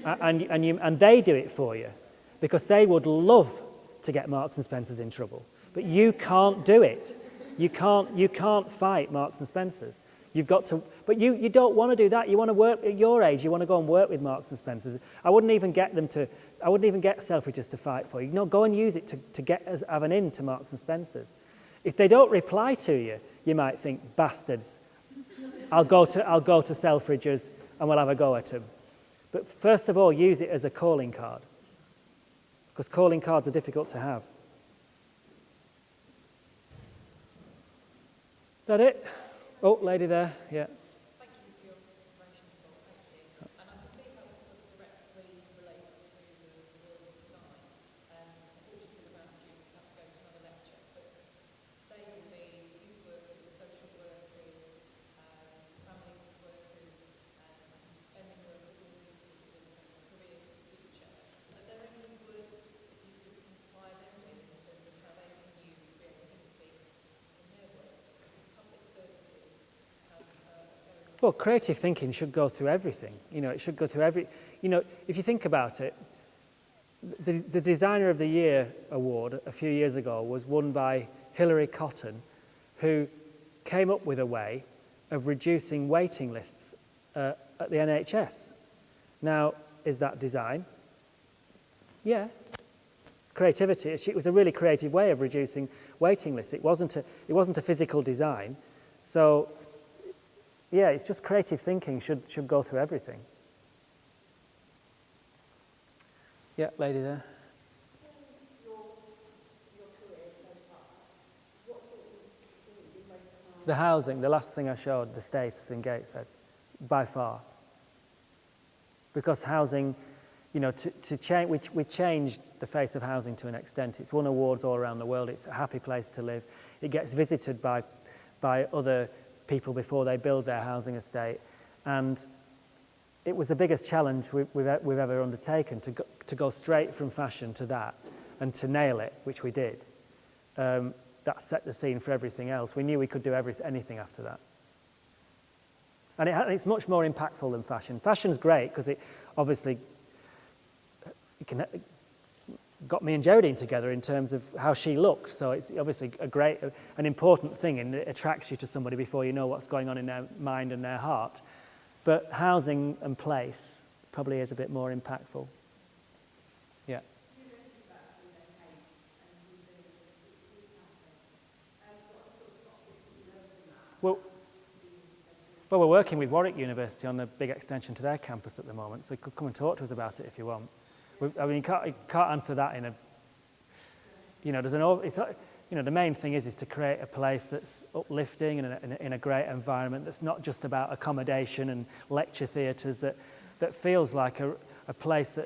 And they do it for you because they would love to get Marks and Spencer's in trouble, but you can't do it. You can't fight Marks and Spencer's. You've got to, but you don't want to do that. You want to work at your age. You want to go and work with Marks and Spencer's. I wouldn't even get Selfridges to fight for you. No, go and use it to get us have an in to Marks and Spencer's. If they don't reply to you, you might think, bastards. I'll go to Selfridges and we'll have a go at them. But first of all, use it as a calling card, because calling cards are difficult to have. Is that it? Oh, lady there, yeah. Thank you for your inspiration, Paul. Thank you. And I can see how it sort of directly relates to the world of design. Unfortunately, for the maths students, I've had to go to another lecture, but they will be youth workers, social workers, family workers, ending workers, all these sorts of careers for the future. Are there any words that you could inspire them with in terms of how they can use creativity in their work? Because public services have very Well, creative thinking should go through everything. It should go through if you think about it, the Designer of the Year award a few years ago was won by Hilary Cotton, who came up with a way of reducing waiting lists at the NHS. Now, is that design? Yeah. It's creativity. It was a really creative way of reducing waiting lists. It wasn't a physical design. So, yeah, it's just creative thinking should go through everything. Yeah, lady there. The housing, the last thing I showed, the states in Gateshead, by far. Because housing, to change, we changed the face of housing to an extent. It's won awards all around the world. It's a happy place to live. It gets visited by other people before they build their housing estate. And it was the biggest challenge we've ever undertaken, to go straight from fashion to that and to nail it, which we did. That set the scene for everything else. We knew we could do anything after that. And it's much more impactful than fashion. Fashion's great because it obviously got me and Geraldine together in terms of how she looked. So it's obviously an important thing, and it attracts you to somebody before you know what's going on in their mind and their heart. But housing and place probably is a bit more impactful. Yeah. Well, we're working with Warwick University on a big extension to their campus at the moment, so you could come and talk to us about it if you want. I mean, you can't answer that in a, there's the main thing is to create a place that's uplifting and in a great environment that's not just about accommodation and lecture theatres, that feels like a place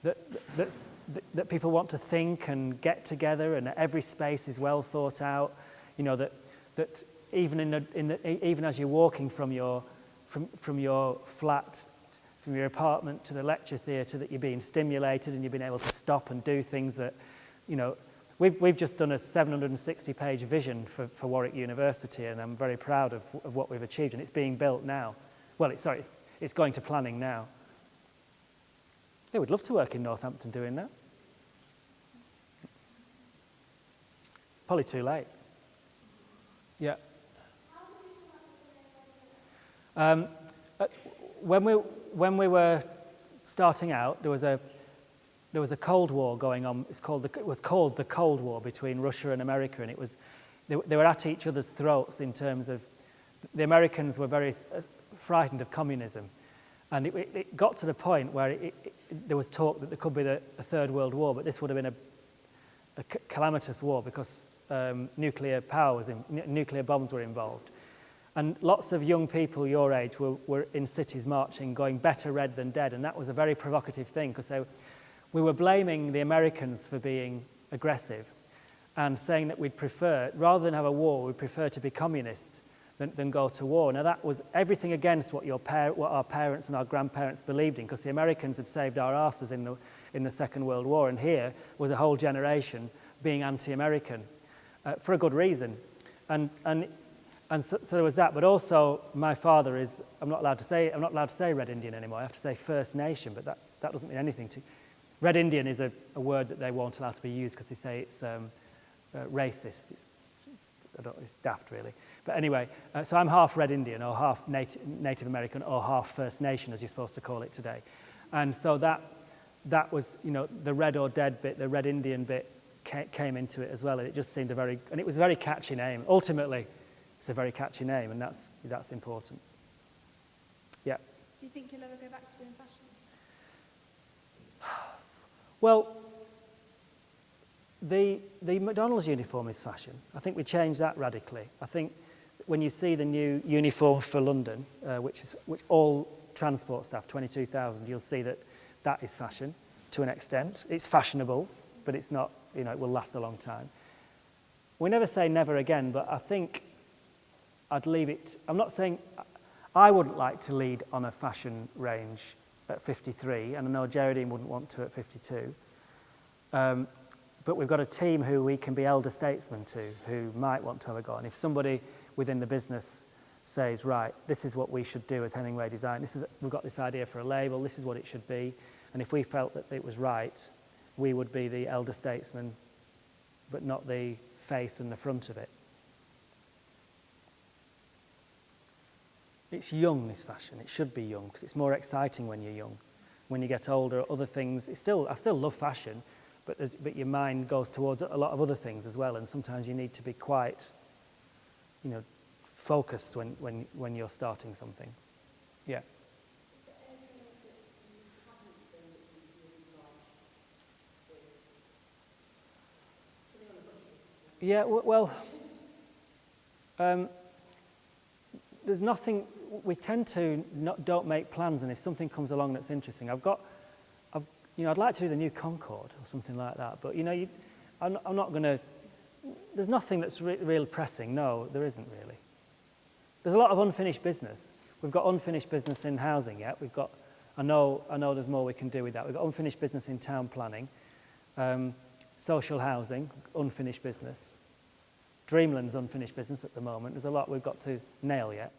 that people want to think and get together, and that every space is well thought out, that even as you're walking from your flat, from your apartment to the lecture theatre, that you're being stimulated and you've been able to stop and do things that, we've just done a 760-page vision for Warwick University, and I'm very proud of what we've achieved, and it's being built now. Well, it's going to planning now. Yeah, we'd love to work in Northampton doing that. Probably too late. Yeah. When we were starting out, there was a Cold War going on. It was called the Cold War between Russia and America, and they were at each other's throats in terms of the Americans were very frightened of communism, and it got to the point where there was talk that there could be a Third World War, but this would have been a calamitous war because nuclear bombs were involved. And lots of young people your age were in cities marching, going better red than dead, and that was a very provocative thing because we were blaming the Americans for being aggressive and saying that we'd prefer, rather than have a war, we'd prefer to be communists than go to war. Now that was everything against what our parents and our grandparents believed in, because the Americans had saved our asses in the Second World War, and here was a whole generation being anti-American for a good reason. And so there was that, but also my father is, I'm not allowed to say Red Indian anymore. I have to say First Nation, but that doesn't mean anything to. Red Indian is a word that they won't allow to be used because they say it's racist. It's daft, really. But anyway, so I'm half Red Indian, or half Native American, or half First Nation, as you're supposed to call it today. And so that was, the red or dead bit, the Red Indian bit came into it as well, and it just seemed and it was a very catchy name. Ultimately, it's a very catchy name, and that's important. Yeah. Do you think you'll ever go back to doing fashion? Well, the McDonald's uniform is fashion. I think we changed that radically. I think when you see the new uniform for London, which all transport staff, 22,000, you'll see that is fashion to an extent. It's fashionable, but it's not, it will last a long time. We never say never again, but I think I'd leave it. I'm not saying I wouldn't like to lead on a fashion range at 53, and I know Geraldine wouldn't want to at 52. But we've got a team who we can be elder statesmen to, who might want to have a go. And if somebody within the business says, right, this is what we should do as Hemingway Design, we've got this idea for a label, this is what it should be, and if we felt that it was right, we would be the elder statesman, but not the face and the front of it. It's young, this fashion. It should be young, because it's more exciting when you're young. When you get older, other things, I still love fashion, but your mind goes towards a lot of other things as well, and sometimes you need to be quite, focused when you're starting something. Yeah. Yeah, well, there's nothing. We tend to don't make plans, and if something comes along that's interesting, I'd like to do the new Concorde or something like that. But I'm not going to. There's nothing that's real pressing. No, there isn't really. There's a lot of unfinished business. We've got unfinished business in housing yet. We've got. I know. There's more we can do with that. We've got unfinished business in town planning, social housing, unfinished business. Dreamland's unfinished business at the moment. There's a lot we've got to nail yet.